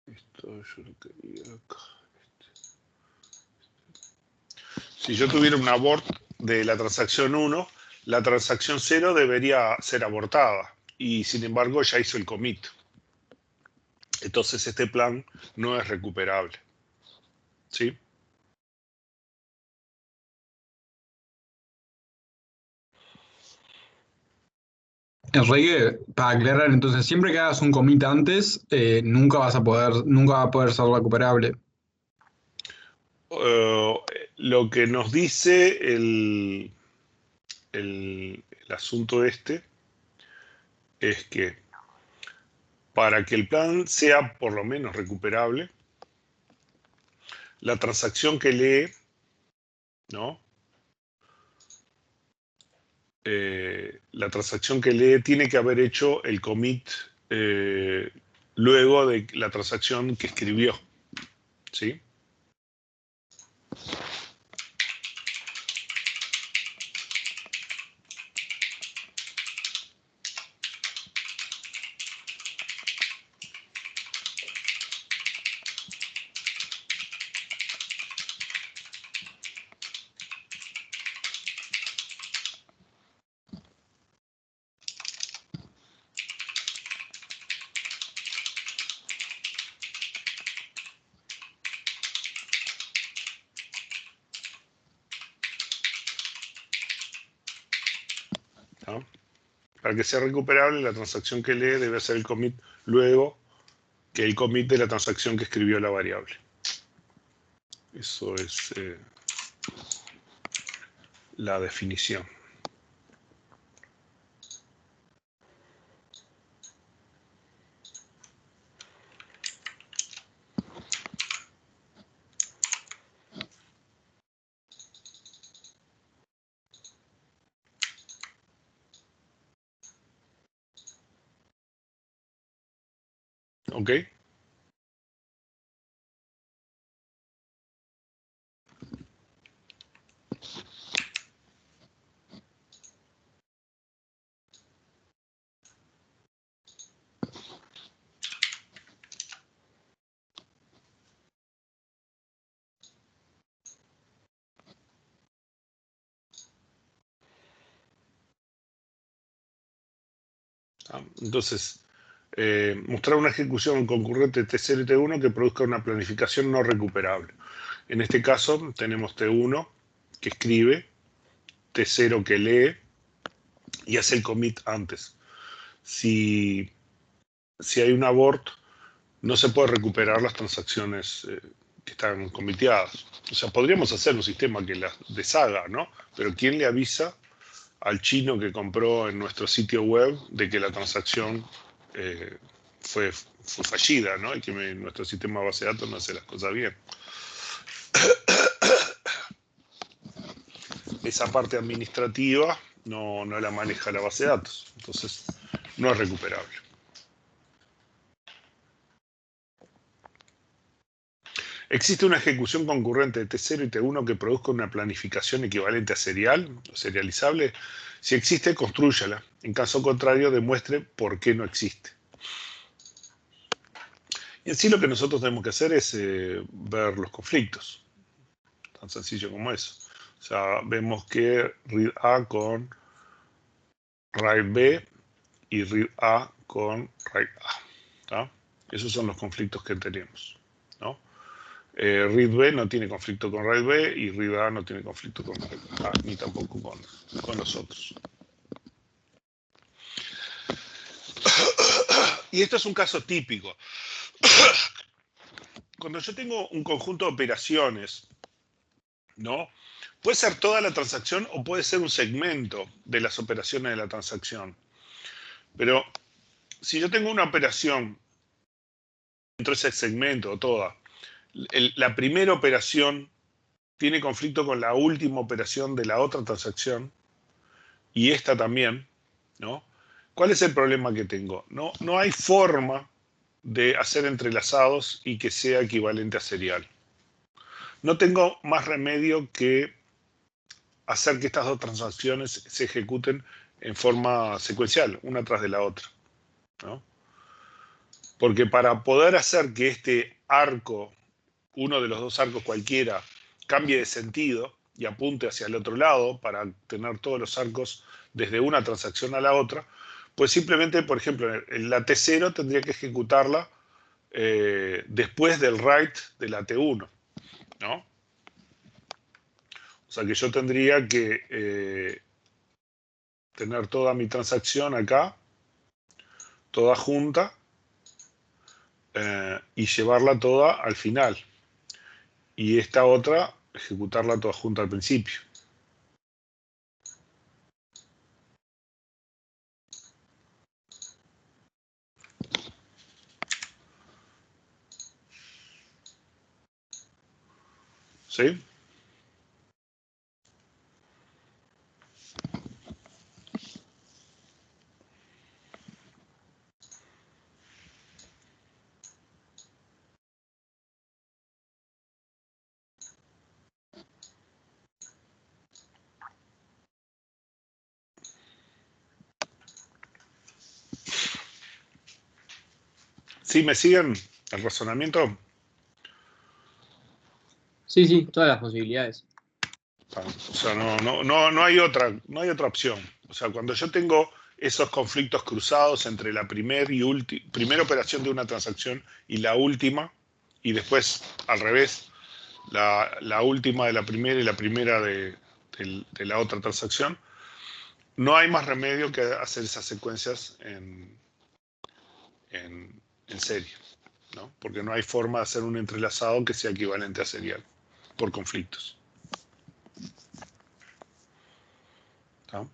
Esto yo lo quería acá. Si yo tuviera un aborto de la transacción 1, la transacción 0 debería ser abortada. Y sin embargo ya hizo el commit. Entonces este plan no es recuperable. ¿Sí? Enrique, para aclarar, entonces, siempre que hagas un commit antes, nunca va a poder ser recuperable. Lo que nos dice el asunto este es que para que el plan sea por lo menos recuperable, la transacción que lee, ¿no? La transacción que lee tiene que haber hecho el commit luego de la transacción que escribió. ¿Sí? ¿No? Para que sea recuperable, la transacción que lee debe hacer el commit luego que el commit de la transacción que escribió la variable. Eso es la definición. ¿Ok? Entonces, mostrar una ejecución concurrente T0 y T1 que produzca una planificación no recuperable. En este caso tenemos T1 que escribe, T0 que lee y hace el commit antes. Si hay un abort, no se puede recuperar las transacciones que están comiteadas. O sea, podríamos hacer un sistema que las deshaga, ¿no? Pero ¿quién le avisa al chino que compró en nuestro sitio web de que la transacción fue fallida, ¿no? Y que nuestro sistema de base de datos no hace las cosas bien? Esa parte administrativa no la maneja la base de datos, entonces no es recuperable. ¿Existe una ejecución concurrente de T0 y T1 que produzca una planificación equivalente a serial o serializable? Si existe, constrúyala. En caso contrario, demuestre por qué no existe. Y en sí lo que nosotros tenemos que hacer es ver los conflictos. Tan sencillo como eso. O sea, vemos que read A con write B y read A con write A. ¿Tá? Esos son los conflictos que tenemos, ¿no? Read B no tiene conflicto con write B y read A no tiene conflicto con write A, ni tampoco con los otros. Y esto es un caso típico. Cuando yo tengo un conjunto de operaciones, ¿no? Puede ser toda la transacción o puede ser un segmento de las operaciones de la transacción. Pero si yo tengo una operación dentro de ese segmento o toda, la primera operación tiene conflicto con la última operación de la otra transacción y esta también, ¿no? ¿Cuál es el problema que tengo? No hay forma de hacer entrelazados y que sea equivalente a serial. No tengo más remedio que hacer que estas dos transacciones se ejecuten en forma secuencial, una tras de la otra, ¿no? Porque para poder hacer que este arco, uno de los dos arcos cualquiera, cambie de sentido y apunte hacia el otro lado para tener todos los arcos desde una transacción a la otra, pues simplemente, por ejemplo, la T0 tendría que ejecutarla después del write de la T1, ¿no? O sea que yo tendría que tener toda mi transacción acá, toda junta, y llevarla toda al final. Y esta otra, ejecutarla toda junta al principio. ¿Sí? ¿Sí me siguen el razonamiento? Sí, sí, todas las posibilidades. O sea, no hay otra opción. O sea, cuando yo tengo esos conflictos cruzados entre la primera operación de una transacción y la última, y después al revés, la última de la primera y la primera de la otra transacción, no hay más remedio que hacer esas secuencias en serie, ¿no? Porque no hay forma de hacer un entrelazado que sea equivalente a serial por conflictos. ¿Tá?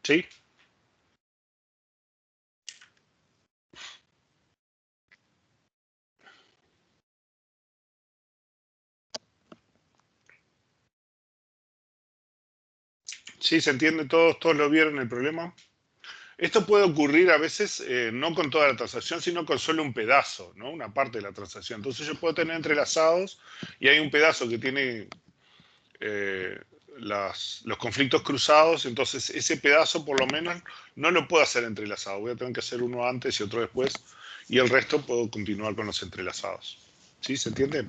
¿Sí? ¿Sí? ¿Se entiende? ¿Todos lo vieron el problema? Esto puede ocurrir a veces no con toda la transacción, sino con solo un pedazo, ¿no? Una parte de la transacción. Entonces yo puedo tener entrelazados y hay un pedazo que tiene eh, los conflictos cruzados, entonces ese pedazo por lo menos no lo puedo hacer entrelazado. Voy a tener que hacer uno antes y otro después y el resto puedo continuar con los entrelazados. ¿Sí? ¿Se entiende?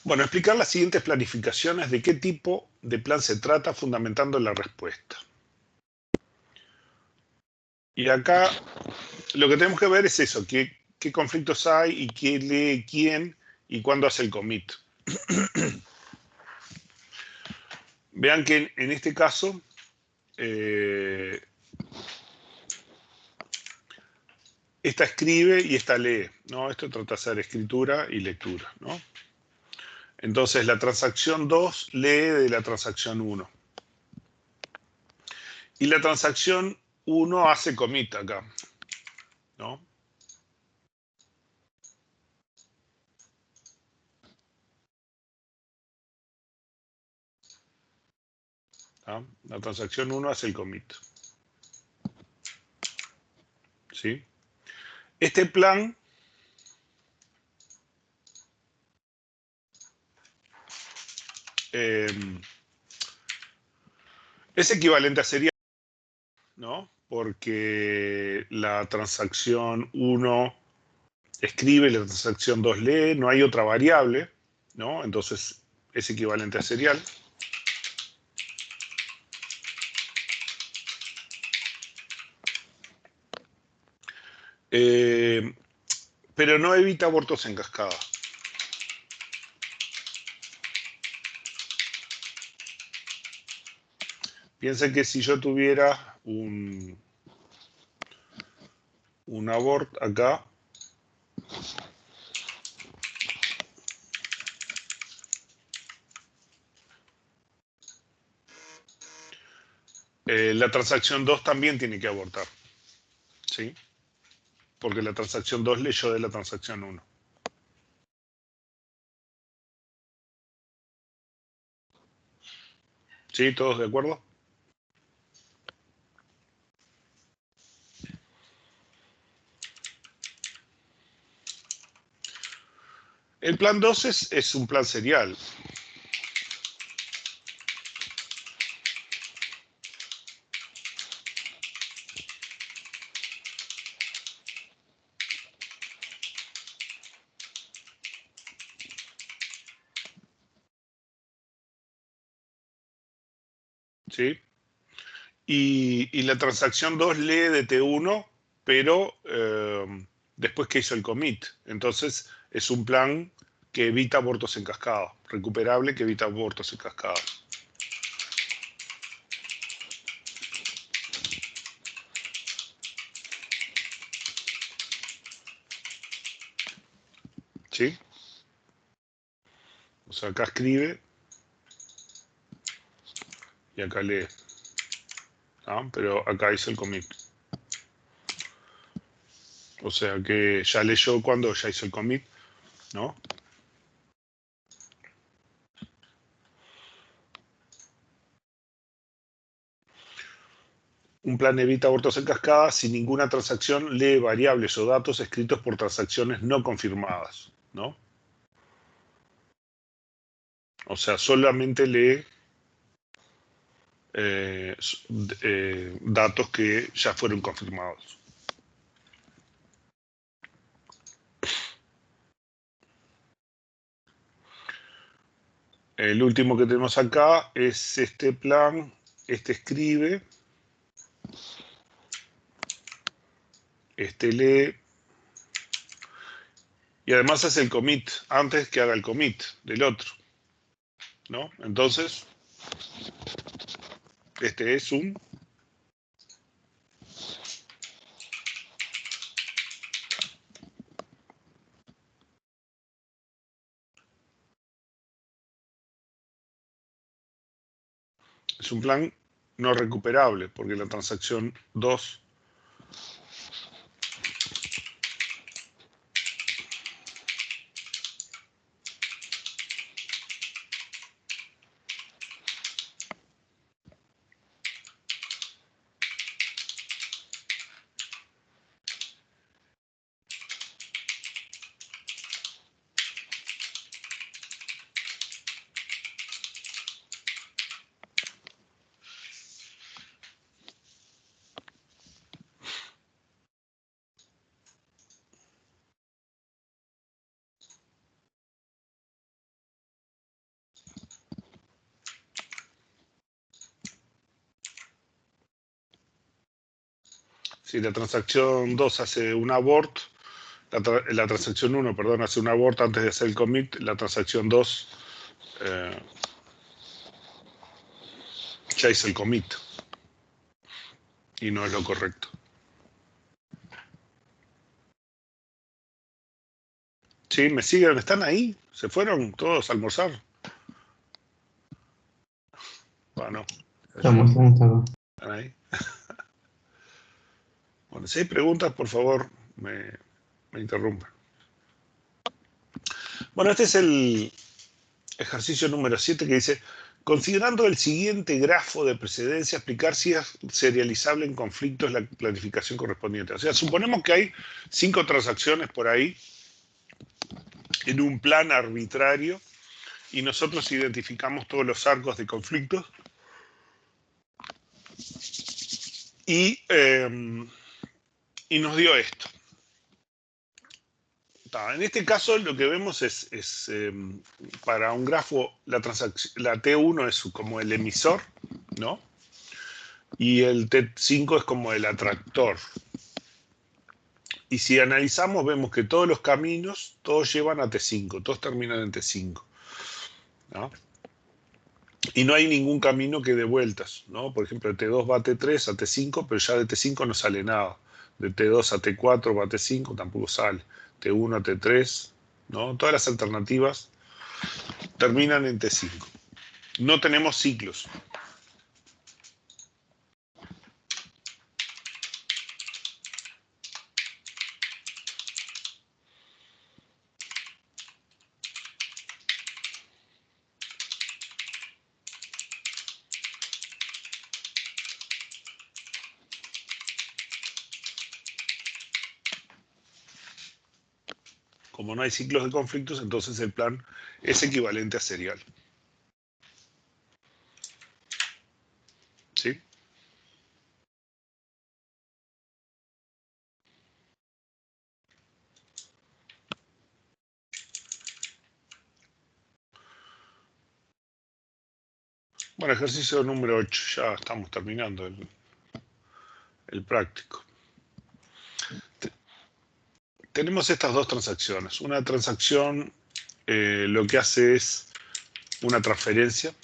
Bueno, explicar las siguientes planificaciones de qué tipo de plan se trata fundamentando la respuesta. Y acá lo que tenemos que ver es eso, qué conflictos hay y quién lee quién y cuándo hace el commit. Vean que en este caso esta escribe y esta lee, ¿no? Esto trata de hacer escritura y lectura, ¿no? Entonces la transacción 2 lee de la transacción 1. Y la transacción 1 hace commit acá, ¿no? ¿Ah? La transacción 1 hace el commit. ¿Sí? Este plan es equivalente a serial, ¿no? Porque la transacción 1 escribe, la transacción 2 lee, no hay otra variable, ¿no? Entonces es equivalente a serial. Pero no evita abortos en cascada. Piensen que si yo tuviera un abort acá, la transacción 2 también tiene que abortar, ¿sí? Porque la transacción 2 leyó de la transacción 1. ¿Sí? ¿Todos de acuerdo? El plan 2 es un plan serial. ¿Sí? Y la transacción 2 lee de T1, pero después que hizo el commit. Entonces es un plan que evita abortos en cascada, recuperable que evita abortos en cascada. ¿Sí? O sea, acá escribe y acá lee. ¿Ah? Pero acá hizo el commit. O sea que ya leyó cuando ya hizo el commit, ¿no? Un plan evita abortos en cascada si ninguna transacción lee variables o datos escritos por transacciones no confirmadas, ¿no? O sea, solamente lee datos que ya fueron confirmados. El último que tenemos acá es este plan, este escribe, este lee, y además hace el commit antes que haga el commit del otro, ¿no? Entonces, este es un plan no recuperable, porque la transacción 2 si la transacción 2 hace un abort, la transacción 1, perdón, hace un abort antes de hacer el commit, la transacción 2 ya hizo el commit. Y no es lo correcto. ¿Sí? ¿Me siguen? ¿Están ahí? ¿Se fueron todos a almorzar? Bueno. Estamos acá. ¿Están ahí? Bueno, si hay preguntas, por favor, me interrumpen. Bueno, este es el ejercicio número 7 que dice, considerando el siguiente grafo de precedencia, explicar si es serializable en conflictos la planificación correspondiente. O sea, suponemos que hay 5 transacciones por ahí en un plan arbitrario y nosotros identificamos todos los arcos de conflictos y nos dio esto. En este caso lo que vemos es para un grafo, la T1 es como el emisor, ¿no? Y el T5 es como el atractor. Y si analizamos, vemos que todos los caminos, todos llevan a T5, todos terminan en T5, ¿no? Y no hay ningún camino que dé vueltas, ¿no? Por ejemplo, de T2 va a T3, a T5, pero ya de T5 no sale nada. De T2 a T4 va a T5, tampoco sale. T1 a T3, ¿no? Todas las alternativas terminan en T5. No tenemos ciclos. Como no hay ciclos de conflictos, entonces el plan es equivalente a serial. ¿Sí? Bueno, ejercicio número 8, ya estamos terminando el práctico. Tenemos estas dos transacciones. Una transacción lo que hace es una transferencia.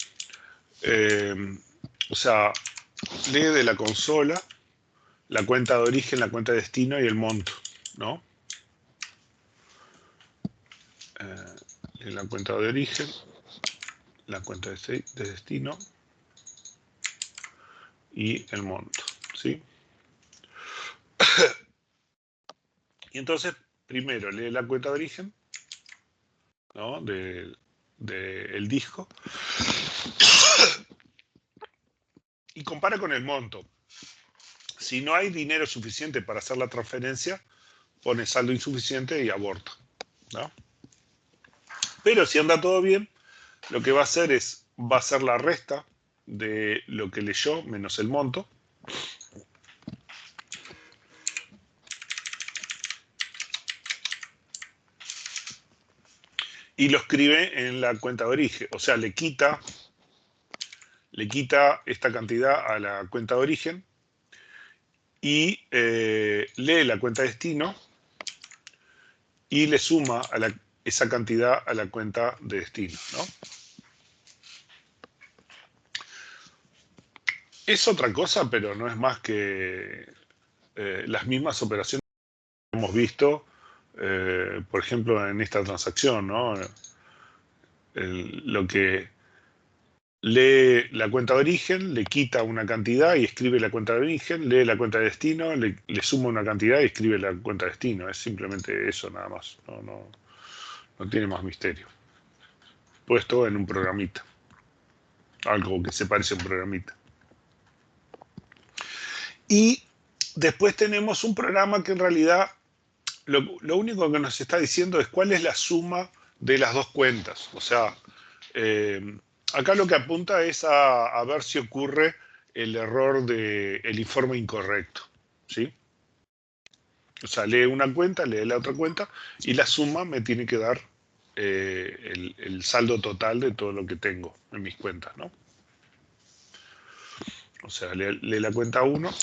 O sea, lee de la consola la cuenta de origen, la cuenta de destino y el monto, ¿no? Lee la cuenta de origen, la cuenta de destino y el monto, ¿sí? Y entonces, primero lee la cuenta de origen, ¿no? del disco y compara con el monto. Si no hay dinero suficiente para hacer la transferencia, pone saldo insuficiente y aborta, ¿no? Pero si anda todo bien, lo que va a hacer es, va a hacer la resta de lo que leyó menos el monto. Y lo escribe en la cuenta de origen. O sea, le quita esta cantidad a la cuenta de origen y lee la cuenta de destino y le suma esa cantidad a la cuenta de destino, ¿no? Es otra cosa, pero no es más que las mismas operaciones que hemos visto, por ejemplo, en esta transacción, ¿no? Lo que lee la cuenta de origen, le quita una cantidad y escribe la cuenta de origen, lee la cuenta de destino, le suma una cantidad y escribe la cuenta de destino. Es simplemente eso nada más. No tiene más misterio. Puesto en un programita. Algo que se parece a un programita. Y después tenemos un programa que en realidad lo único que nos está diciendo es cuál es la suma de las dos cuentas. O sea, acá lo que apunta es a ver si ocurre el error del informe incorrecto, ¿sí? O sea, lee una cuenta, lee la otra cuenta y la suma me tiene que dar el saldo total de todo lo que tengo en mis cuentas, ¿no? O sea, lee la cuenta 1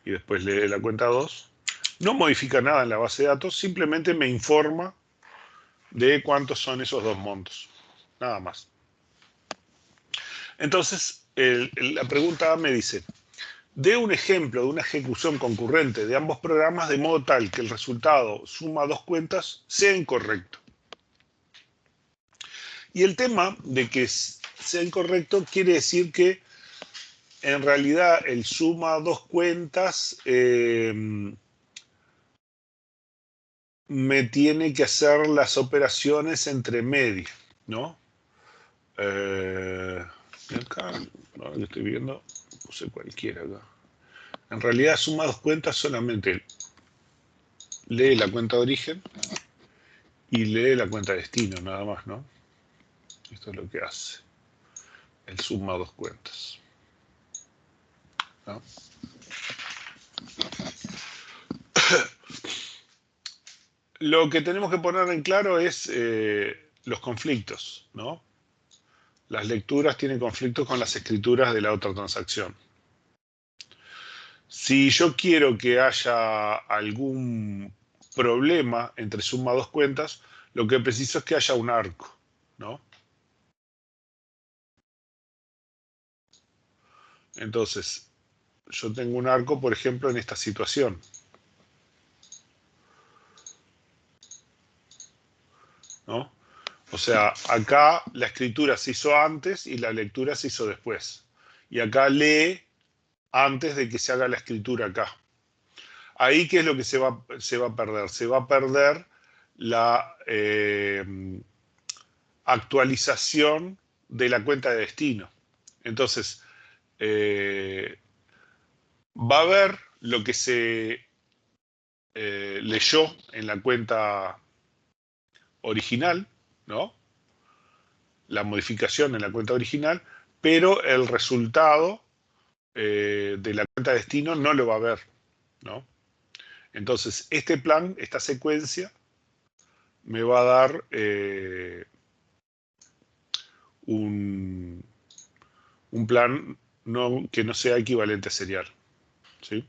y después lee la cuenta 2. No modifica nada en la base de datos, simplemente me informa de cuántos son esos dos montos. Nada más. Entonces, la pregunta me dice, dé un ejemplo de una ejecución concurrente de ambos programas de modo tal que el resultado suma dos cuentas sea incorrecto. Y el tema de que sea incorrecto quiere decir que en realidad el suma dos cuentas me tiene que hacer las operaciones entre medio, ¿no? Y acá, ahora que estoy viendo, puse cualquiera acá. En realidad, suma dos cuentas solamente lee la cuenta de origen y lee la cuenta de destino, nada más, ¿no? Esto es lo que hace el suma dos cuentas, ¿no? Lo que tenemos que poner en claro es los conflictos, ¿no? Las lecturas tienen conflictos con las escrituras de la otra transacción. Si yo quiero que haya algún problema entre suma dos cuentas, lo que preciso es que haya un arco, ¿no? Entonces, yo tengo un arco, por ejemplo, en esta situación. ¿No? O sea, acá la escritura se hizo antes y la lectura se hizo después. Y acá lee antes de que se haga la escritura acá. Ahí, ¿qué es lo que se va a perder? Se va a perder la actualización de la cuenta de destino. Entonces, va a haber lo que se leyó en la cuenta original, ¿no? La modificación en la cuenta original, pero el resultado de la cuenta de destino no lo va a ver, ¿no? Entonces, este plan, esta secuencia, me va a dar un plan que no sea equivalente a serial, ¿sí?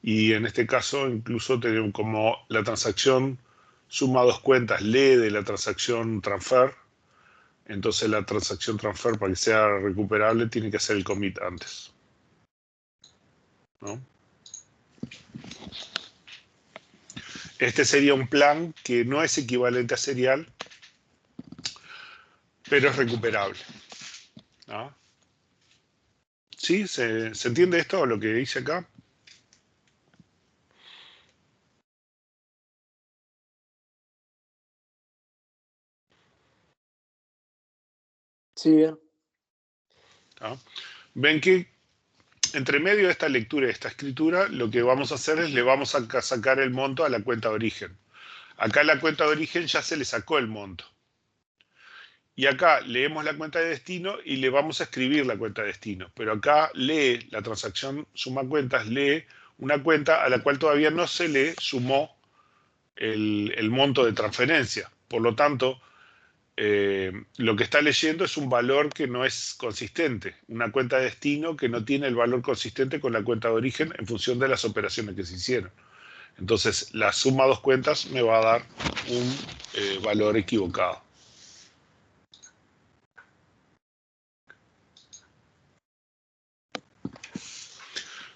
Y en este caso, incluso tenemos como la transacción suma dos cuentas, lee de la transacción transfer. Entonces la transacción transfer, para que sea recuperable, tiene que hacer el commit antes, ¿no? Este sería un plan que no es equivalente a serial, pero es recuperable, ¿no? ¿Sí? ¿Se entiende esto, lo que dice acá? Sí, bien. ¿No? Ven que entre medio de esta lectura y de esta escritura, lo que vamos a hacer es le vamos a sacar el monto a la cuenta de origen. Acá en la cuenta de origen ya se le sacó el monto. Y acá leemos la cuenta de destino y le vamos a escribir la cuenta de destino. Pero acá lee la transacción suma cuentas, lee una cuenta a la cual todavía no se le sumó el monto de transferencia. Por lo tanto, lo que está leyendo es un valor que no es consistente, una cuenta de destino que no tiene el valor consistente con la cuenta de origen en función de las operaciones que se hicieron. Entonces, la suma dos cuentas me va a dar un valor equivocado.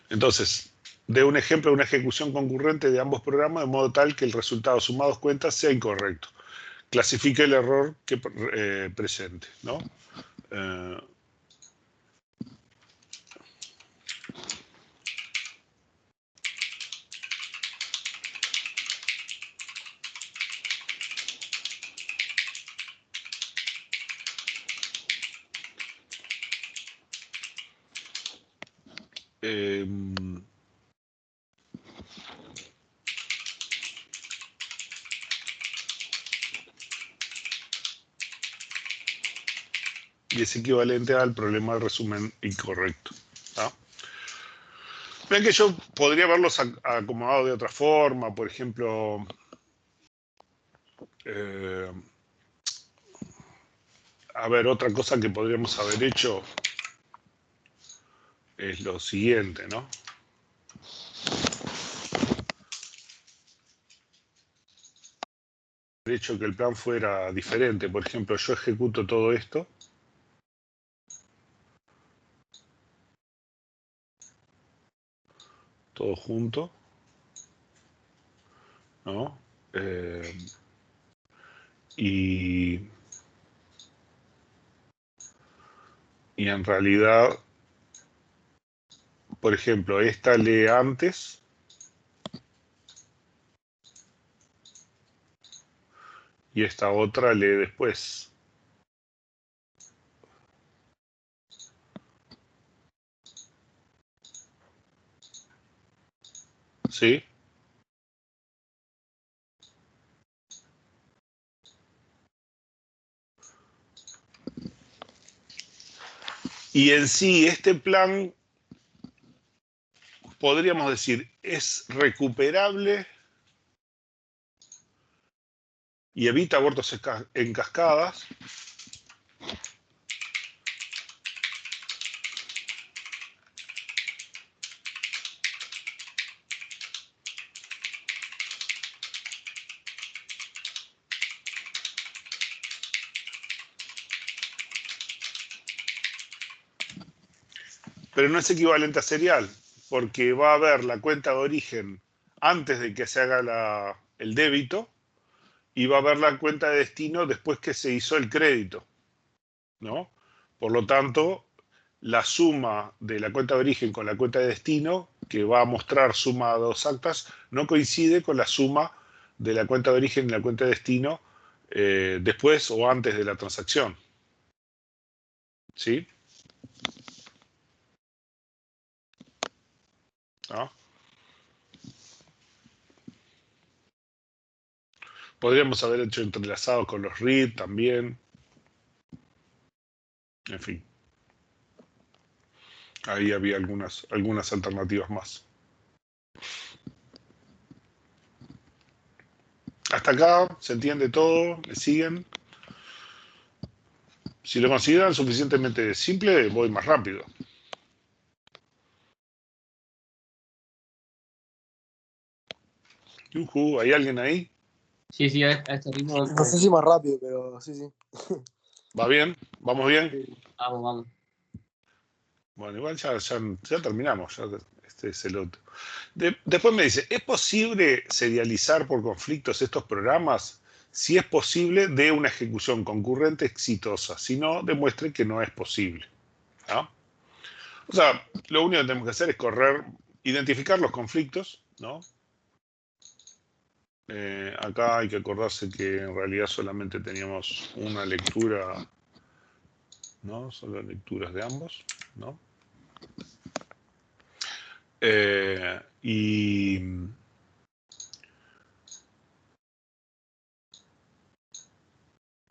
Entonces, de un ejemplo de una ejecución concurrente de ambos programas de modo tal que el resultado suma dos cuentas sea incorrecto. Clasifique el error que presente, ¿no? Y es equivalente al problema de resumen incorrecto, ¿no? Ven que yo podría haberlos acomodado de otra forma, por ejemplo, a ver, otra cosa que podríamos haber hecho es lo siguiente, ¿no? Haber hecho que el plan fuera diferente. Por ejemplo, yo ejecuto todo esto. Todo junto, ¿no? Y Y en realidad, por ejemplo, esta lee antes y esta otra lee después. ¿Sí? Y en sí, este plan, podríamos decir, es recuperable y evita abortos en cascadas. Pero no es equivalente a serial, porque va a haber la cuenta de origen antes de que se haga el débito y va a haber la cuenta de destino después que se hizo el crédito, ¿no? Por lo tanto, la suma de la cuenta de origen con la cuenta de destino, que va a mostrar suma de dos actas, no coincide con la suma de la cuenta de origen y la cuenta de destino después o antes de la transacción. ¿Sí? ¿No? Podríamos haber hecho entrelazado con los RID también. En fin. Ahí había algunas alternativas más. Hasta acá se entiende todo, me siguen. Si lo consideran suficientemente simple, voy más rápido. Yujú, ¿hay alguien ahí? Sí, sí, a este ritmo. No sé si más rápido, pero sí, sí. ¿Va bien? ¿Vamos bien? Vamos, vamos. Bueno, igual ya terminamos. Este es el otro. Después me dice, ¿es posible serializar por conflictos estos programas? Si es posible, de una ejecución concurrente exitosa. Si no, demuestre que no es posible. ¿No? O sea, lo único que tenemos que hacer es identificar los conflictos, ¿no? Acá hay que acordarse que en realidad solamente teníamos una lectura, ¿no? Son las lecturas de ambos, ¿no? Y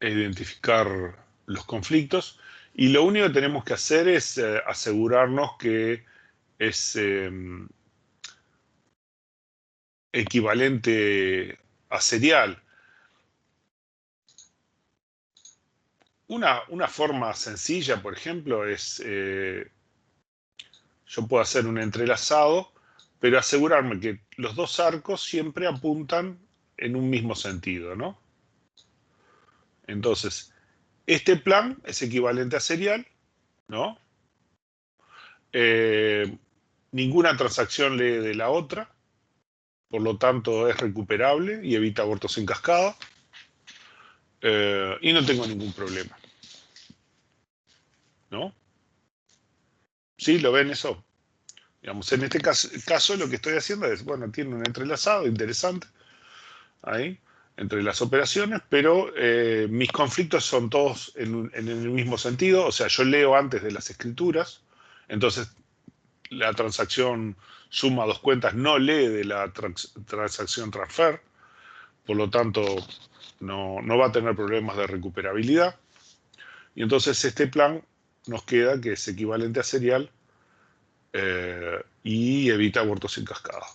identificar los conflictos. Y lo único que tenemos que hacer es asegurarnos que es equivalente a serial. Una forma sencilla, por ejemplo, es yo puedo hacer un entrelazado, pero asegurarme que los dos arcos siempre apuntan en un mismo sentido, ¿no? Entonces, este plan es equivalente a serial, ¿no? Ninguna transacción lee de la otra, por lo tanto es recuperable y evita abortos en cascada, y no tengo ningún problema, ¿no? ¿Sí? ¿Lo ven eso? Digamos, en este caso lo que estoy haciendo es, bueno, tiene un entrelazado interesante ahí entre las operaciones, pero mis conflictos son todos en el mismo sentido, o sea, yo leo antes de las escrituras, entonces la transacción suma dos cuentas no lee de la transacción transfer, por lo tanto no va a tener problemas de recuperabilidad, y entonces este plan nos queda que es equivalente a serial y evita abortos en cascada.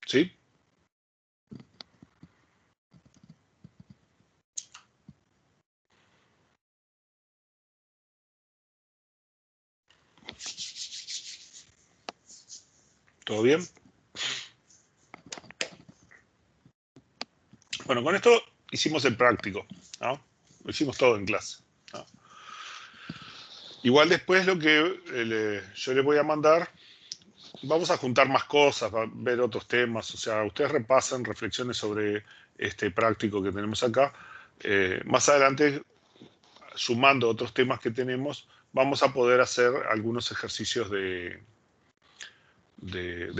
¿Sí? ¿Todo bien? Bueno, con esto hicimos el práctico, ¿no? Lo hicimos todo en clase, ¿no? Igual después lo que yo le voy a mandar, vamos a juntar más cosas, a ver otros temas, o sea, ustedes repasen reflexiones sobre este práctico que tenemos acá. Más adelante, sumando otros temas que tenemos, vamos a poder hacer algunos ejercicios de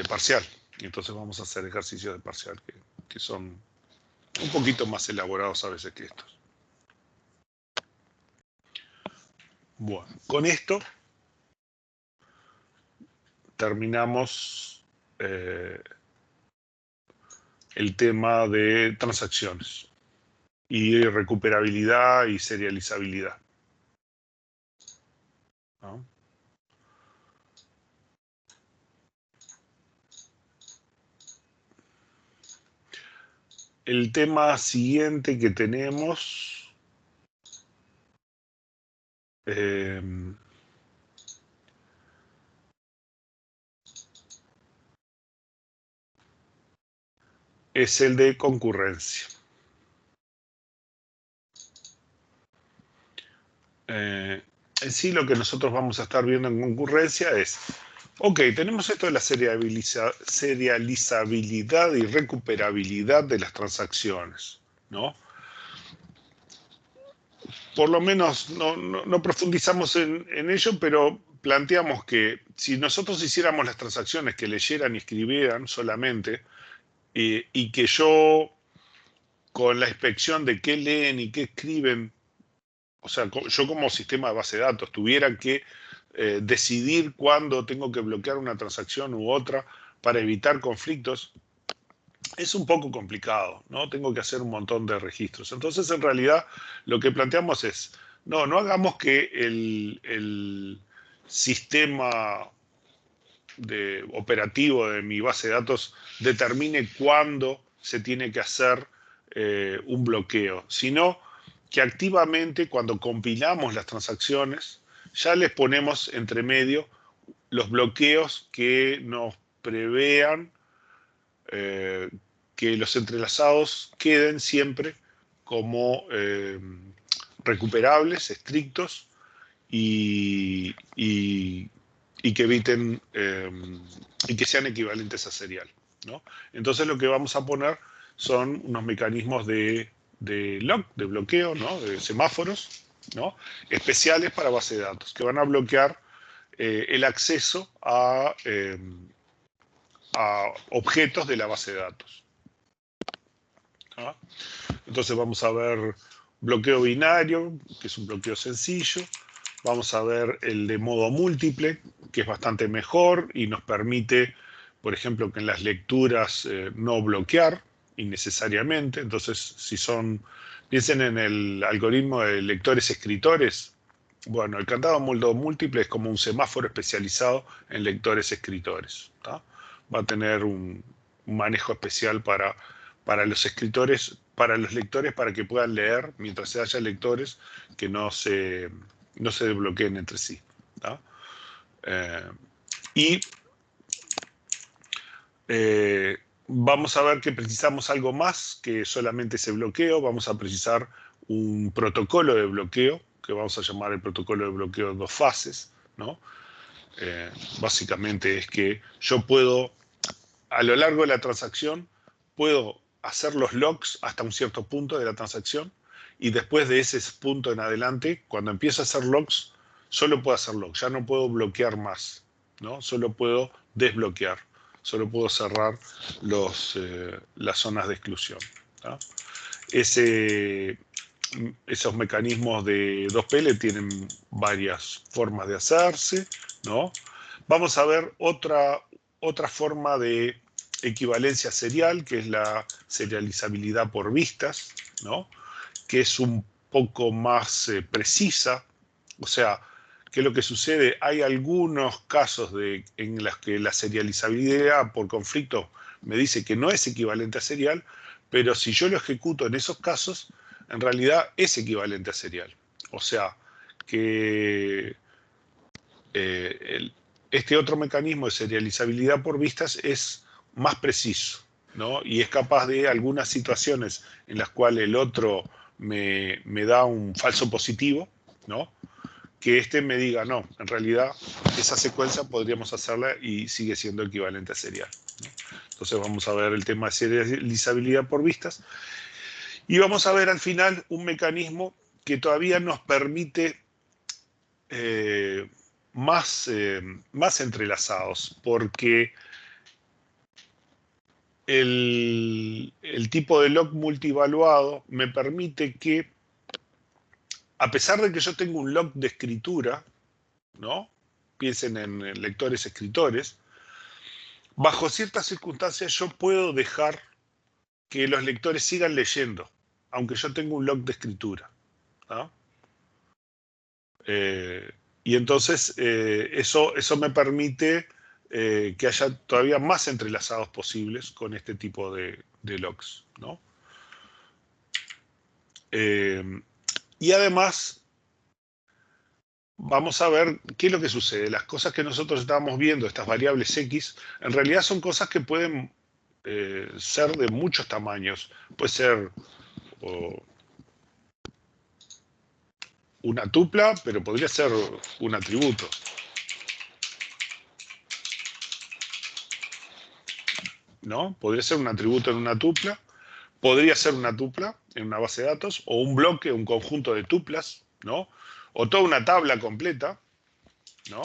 parcial. Y entonces vamos a hacer ejercicios de parcial que son un poquito más elaborados a veces que estos. Bueno, con esto terminamos el tema de transacciones y recuperabilidad y serializabilidad, ¿no? El tema siguiente que tenemos es el de concurrencia. En sí lo que nosotros vamos a estar viendo en concurrencia es, ok, tenemos esto de la serializabilidad y recuperabilidad de las transacciones, ¿no? Por lo menos no profundizamos en ello, pero planteamos que si nosotros hiciéramos las transacciones que leyeran y escribieran solamente, y que yo, con la inspección de qué leen y qué escriben, o sea, yo como sistema de base de datos tuviera que decidir cuándo tengo que bloquear una transacción u otra para evitar conflictos, es un poco complicado, ¿no? Tengo que hacer un montón de registros. Entonces, en realidad, lo que planteamos es, no hagamos que el sistema operativo de mi base de datos determine cuándo se tiene que hacer un bloqueo, sino que activamente, cuando compilamos las transacciones, ya les ponemos entre medio los bloqueos que nos prevean que los entrelazados queden siempre como recuperables, estrictos y que eviten y que sean equivalentes a serial, ¿no? Entonces lo que vamos a poner son unos mecanismos de lock, de bloqueo, ¿no? De semáforos, ¿no? Especiales para base de datos, que van a bloquear el acceso a objetos de la base de datos, ¿no? Entonces vamos a ver bloqueo binario, que es un bloqueo sencillo. Vamos a ver el de modo múltiple, que es bastante mejor y nos permite, por ejemplo, que en las lecturas no bloquear innecesariamente. Entonces, si piensen en el algoritmo de lectores-escritores, bueno, el candado modo múltiple es como un semáforo especializado en lectores-escritores, ¿tá? Va a tener un manejo especial para los escritores, para los lectores, para que puedan leer mientras haya lectores que no se desbloqueen entre sí, ¿tá? Vamos a ver que precisamos algo más que solamente ese bloqueo. Vamos a precisar un protocolo de bloqueo, que vamos a llamar el protocolo de bloqueo 2 fases, ¿no? Básicamente es que yo puedo, a lo largo de la transacción, puedo hacer los locks hasta un cierto punto de la transacción, y después de ese punto en adelante, cuando empiezo a hacer locks, solo puedo hacer locks, ya no puedo bloquear más, ¿no? Solo puedo desbloquear, solo puedo cerrar las zonas de exclusión, ¿tá? Esos mecanismos de 2PL tienen varias formas de hacerse, ¿no? Vamos a ver otra forma de equivalencia serial, que es la serializabilidad por vistas, ¿no? Que es un poco más precisa. O sea, ¿qué es lo que sucede? Hay algunos casos en los que la serializabilidad por conflicto me dice que no es equivalente a serial, pero si yo lo ejecuto en esos casos, en realidad es equivalente a serial. O sea, que este otro mecanismo de serializabilidad por vistas es más preciso, ¿no? Y es capaz de algunas situaciones en las cuales el otro me da un falso positivo, ¿no? Que este me diga, no, en realidad esa secuencia podríamos hacerla y sigue siendo equivalente a serial, ¿no? Entonces vamos a ver el tema de serializabilidad por vistas y vamos a ver al final un mecanismo que todavía nos permite más entrelazados, porque el tipo de log multivaluado me permite que, a pesar de que yo tengo un log de escritura, ¿no? Piensen en lectores, escritores, bajo ciertas circunstancias yo puedo dejar que los lectores sigan leyendo, aunque yo tenga un log de escritura, ¿no? Y entonces eso me permite que haya todavía más entrelazados posibles con este tipo de logs, ¿no? Y además vamos a ver qué es lo que sucede. Las cosas que nosotros estábamos viendo, estas variables X, en realidad son cosas que pueden ser de muchos tamaños. Puede ser una tupla, pero podría ser un atributo. ¿No? Podría ser un atributo en una tupla, podría ser una tupla en una base de datos, o un bloque, un conjunto de tuplas, ¿no? O toda una tabla completa, ¿no?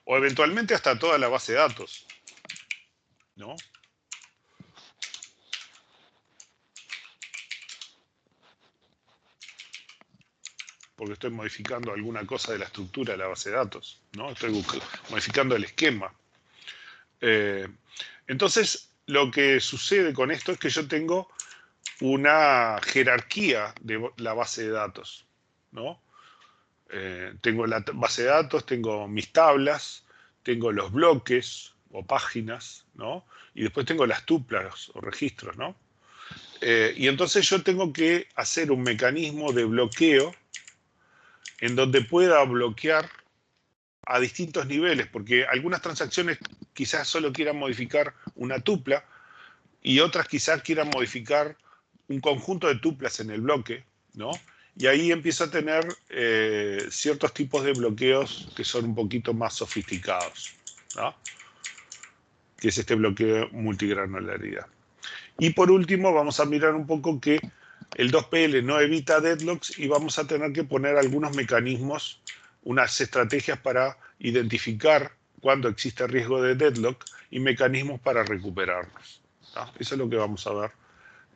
O eventualmente hasta toda la base de datos, ¿no? Porque estoy modificando alguna cosa de la estructura de la base de datos, ¿no? Estoy modificando el esquema. Entonces, lo que sucede con esto es que yo tengo una jerarquía de la base de datos, ¿no? Tengo la base de datos, tengo mis tablas, tengo los bloques o páginas, ¿no? Y después tengo las tuplas o registros, ¿no? Y entonces yo tengo que hacer un mecanismo de bloqueo en donde pueda bloquear a distintos niveles, porque algunas transacciones quizás solo quieran modificar una tupla y otras quizás quieran modificar un conjunto de tuplas en el bloque, ¿no? Y ahí empiezo a tener ciertos tipos de bloqueos que son un poquito más sofisticados, ¿no? Que es este bloqueo multigranularidad. Y por último vamos a mirar un poco que el 2PL no evita deadlocks y vamos a tener que poner algunos mecanismos, unas estrategias para identificar cuando existe riesgo de deadlock y mecanismos para recuperarlos, ¿no? Eso es lo que vamos a ver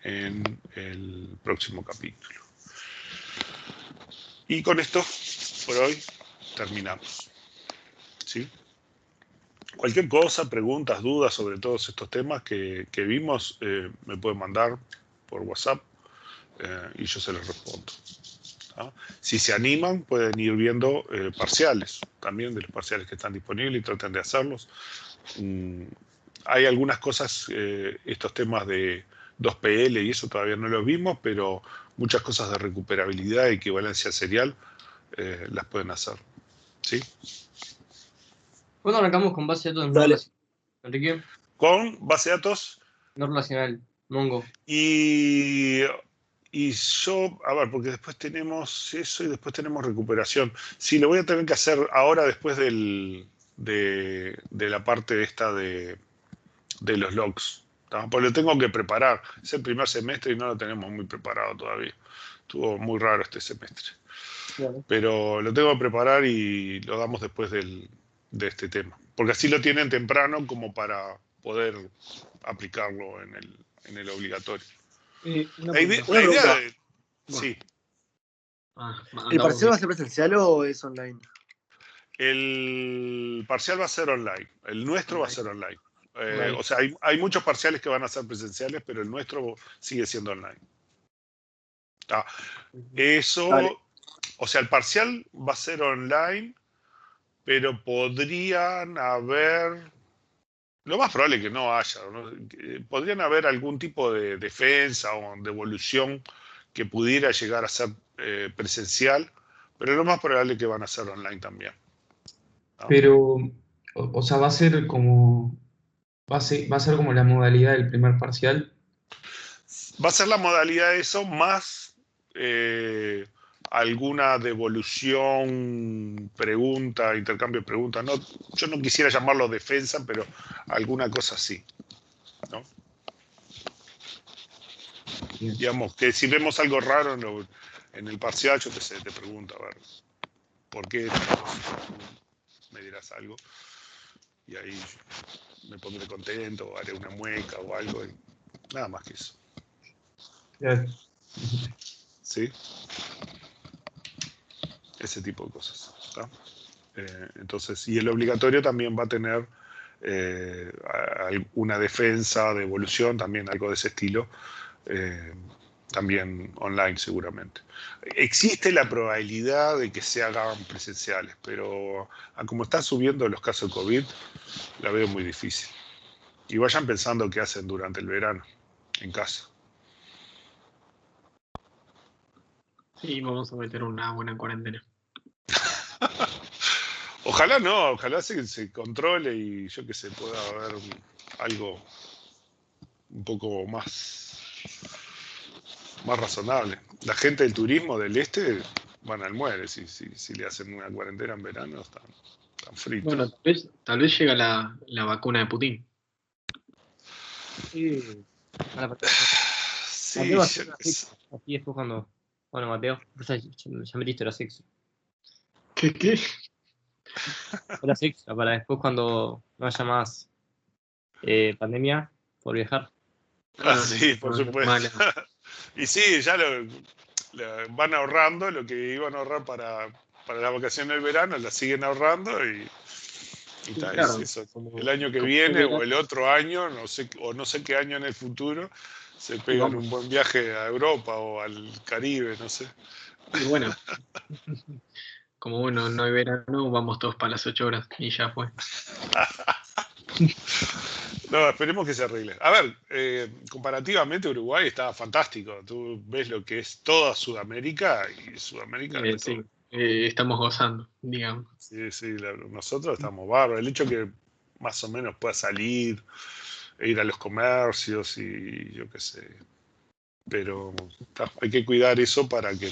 en el próximo capítulo. Y con esto, por hoy, terminamos. ¿Sí? Cualquier cosa, preguntas, dudas sobre todos estos temas que vimos, me pueden mandar por WhatsApp y yo se los respondo, ¿no? Si se animan, pueden ir viendo parciales, también de los parciales que están disponibles y traten de hacerlos. Hay algunas cosas, estos temas de 2PL y eso todavía no los vimos, pero muchas cosas de recuperabilidad y equivalencia serial las pueden hacer. ¿Sí? ¿Cuándo arrancamos con base de datos no Dale. relacional? Enrique, Con base de datos no relacional, Mongo. y yo, a ver, porque después tenemos eso y después tenemos recuperación. Sí, lo voy a tener que hacer ahora después de la parte esta de los logs, ¿tá? Pues lo tengo que preparar. Es el primer semestre y no lo tenemos muy preparado todavía. Estuvo muy raro este semestre. Claro. Pero lo tengo que preparar y lo damos después de este tema. Porque así lo tienen temprano como para poder aplicarlo en el obligatorio. Una La idea, pregunta. Una pregunta. sí, ¿El parcial va a ser presencial o es online? el parcial va a ser online. El nuestro va a ser online. Online. O sea, hay muchos parciales que van a ser presenciales, pero el nuestro sigue siendo online. Ah, eso, Dale. o sea, el parcial va a ser online, pero podrían haber, lo más probable es que no haya, ¿no? Podrían haber algún tipo de defensa o de evolución que pudiera llegar a ser presencial, pero lo más probable es que van a ser online también, ¿no? Pero, o sea, va a ser como Va a ser como la modalidad del primer parcial. Va a ser la modalidad de eso más alguna devolución, pregunta, intercambio de preguntas. No, yo no quisiera llamarlo defensa, pero alguna cosa así, ¿no? Bien. Digamos que si vemos algo raro en el parcial, yo qué sé, te pregunto, a ver, ¿por qué? Me dirás algo y ahí me pondré contento, o haré una mueca o algo, y nada más que eso. Bien. ¿Sí? Ese tipo de cosas, ¿tá? Entonces, y el obligatorio también va a tener una defensa de evolución, también algo de ese estilo, también online seguramente. Existe la probabilidad de que se hagan presenciales, pero como están subiendo los casos de COVID, la veo muy difícil. Y vayan pensando qué hacen durante el verano, en casa. Sí, vamos a meter una buena cuarentena. Ojalá no, ojalá se controle y yo que sé, pueda haber algo un poco más razonable. La gente del turismo del este van al muere si le hacen una cuarentena en verano, están fritos. Bueno, tal vez llega la vacuna de Putin. Sí. Sí, Mateo va a hacer yo una qué sé. sexta. Así después cuando. Bueno, Mateo, vos ya metiste la sexta. ¿Qué? La sexta, para después cuando no haya más pandemia por viajar. Sí, por supuesto. Mala. Y sí, ya van ahorrando lo que iban a ahorrar para la vacación del verano, la siguen ahorrando y está, es Claro, eso. como, El año que como viene o verano, el otro año, no sé, o no sé qué año en el futuro, se y pegan vamos. un buen viaje a Europa o al Caribe, no sé. Y bueno, como bueno, no hay verano, vamos todos para las 8 horas y ya fue. No, esperemos que se arregle. A ver, comparativamente Uruguay está fantástico. Tú ves lo que es toda Sudamérica y Sudamérica no es todo. Sí, estamos gozando, digamos. Sí, sí, nosotros estamos bárbaros. El hecho que más o menos pueda salir e ir a los comercios y yo qué sé. Pero hay que cuidar eso para que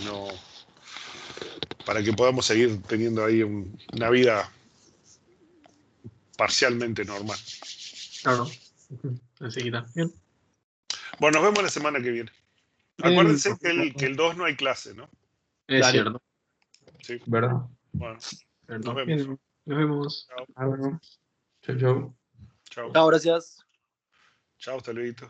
podamos seguir teniendo ahí una vida parcialmente normal. Claro. Así que está bien. Bueno, nos vemos la semana que viene. Acuérdense que el 2 no hay clase, ¿no? Es Dale. cierto. Sí. ¿Verdad? Bueno, nos Cierto. vemos. Bien, nos vemos. Chao, Ah, bueno. Chau, chau. chao. Chao, gracias. Chao, hasta luego.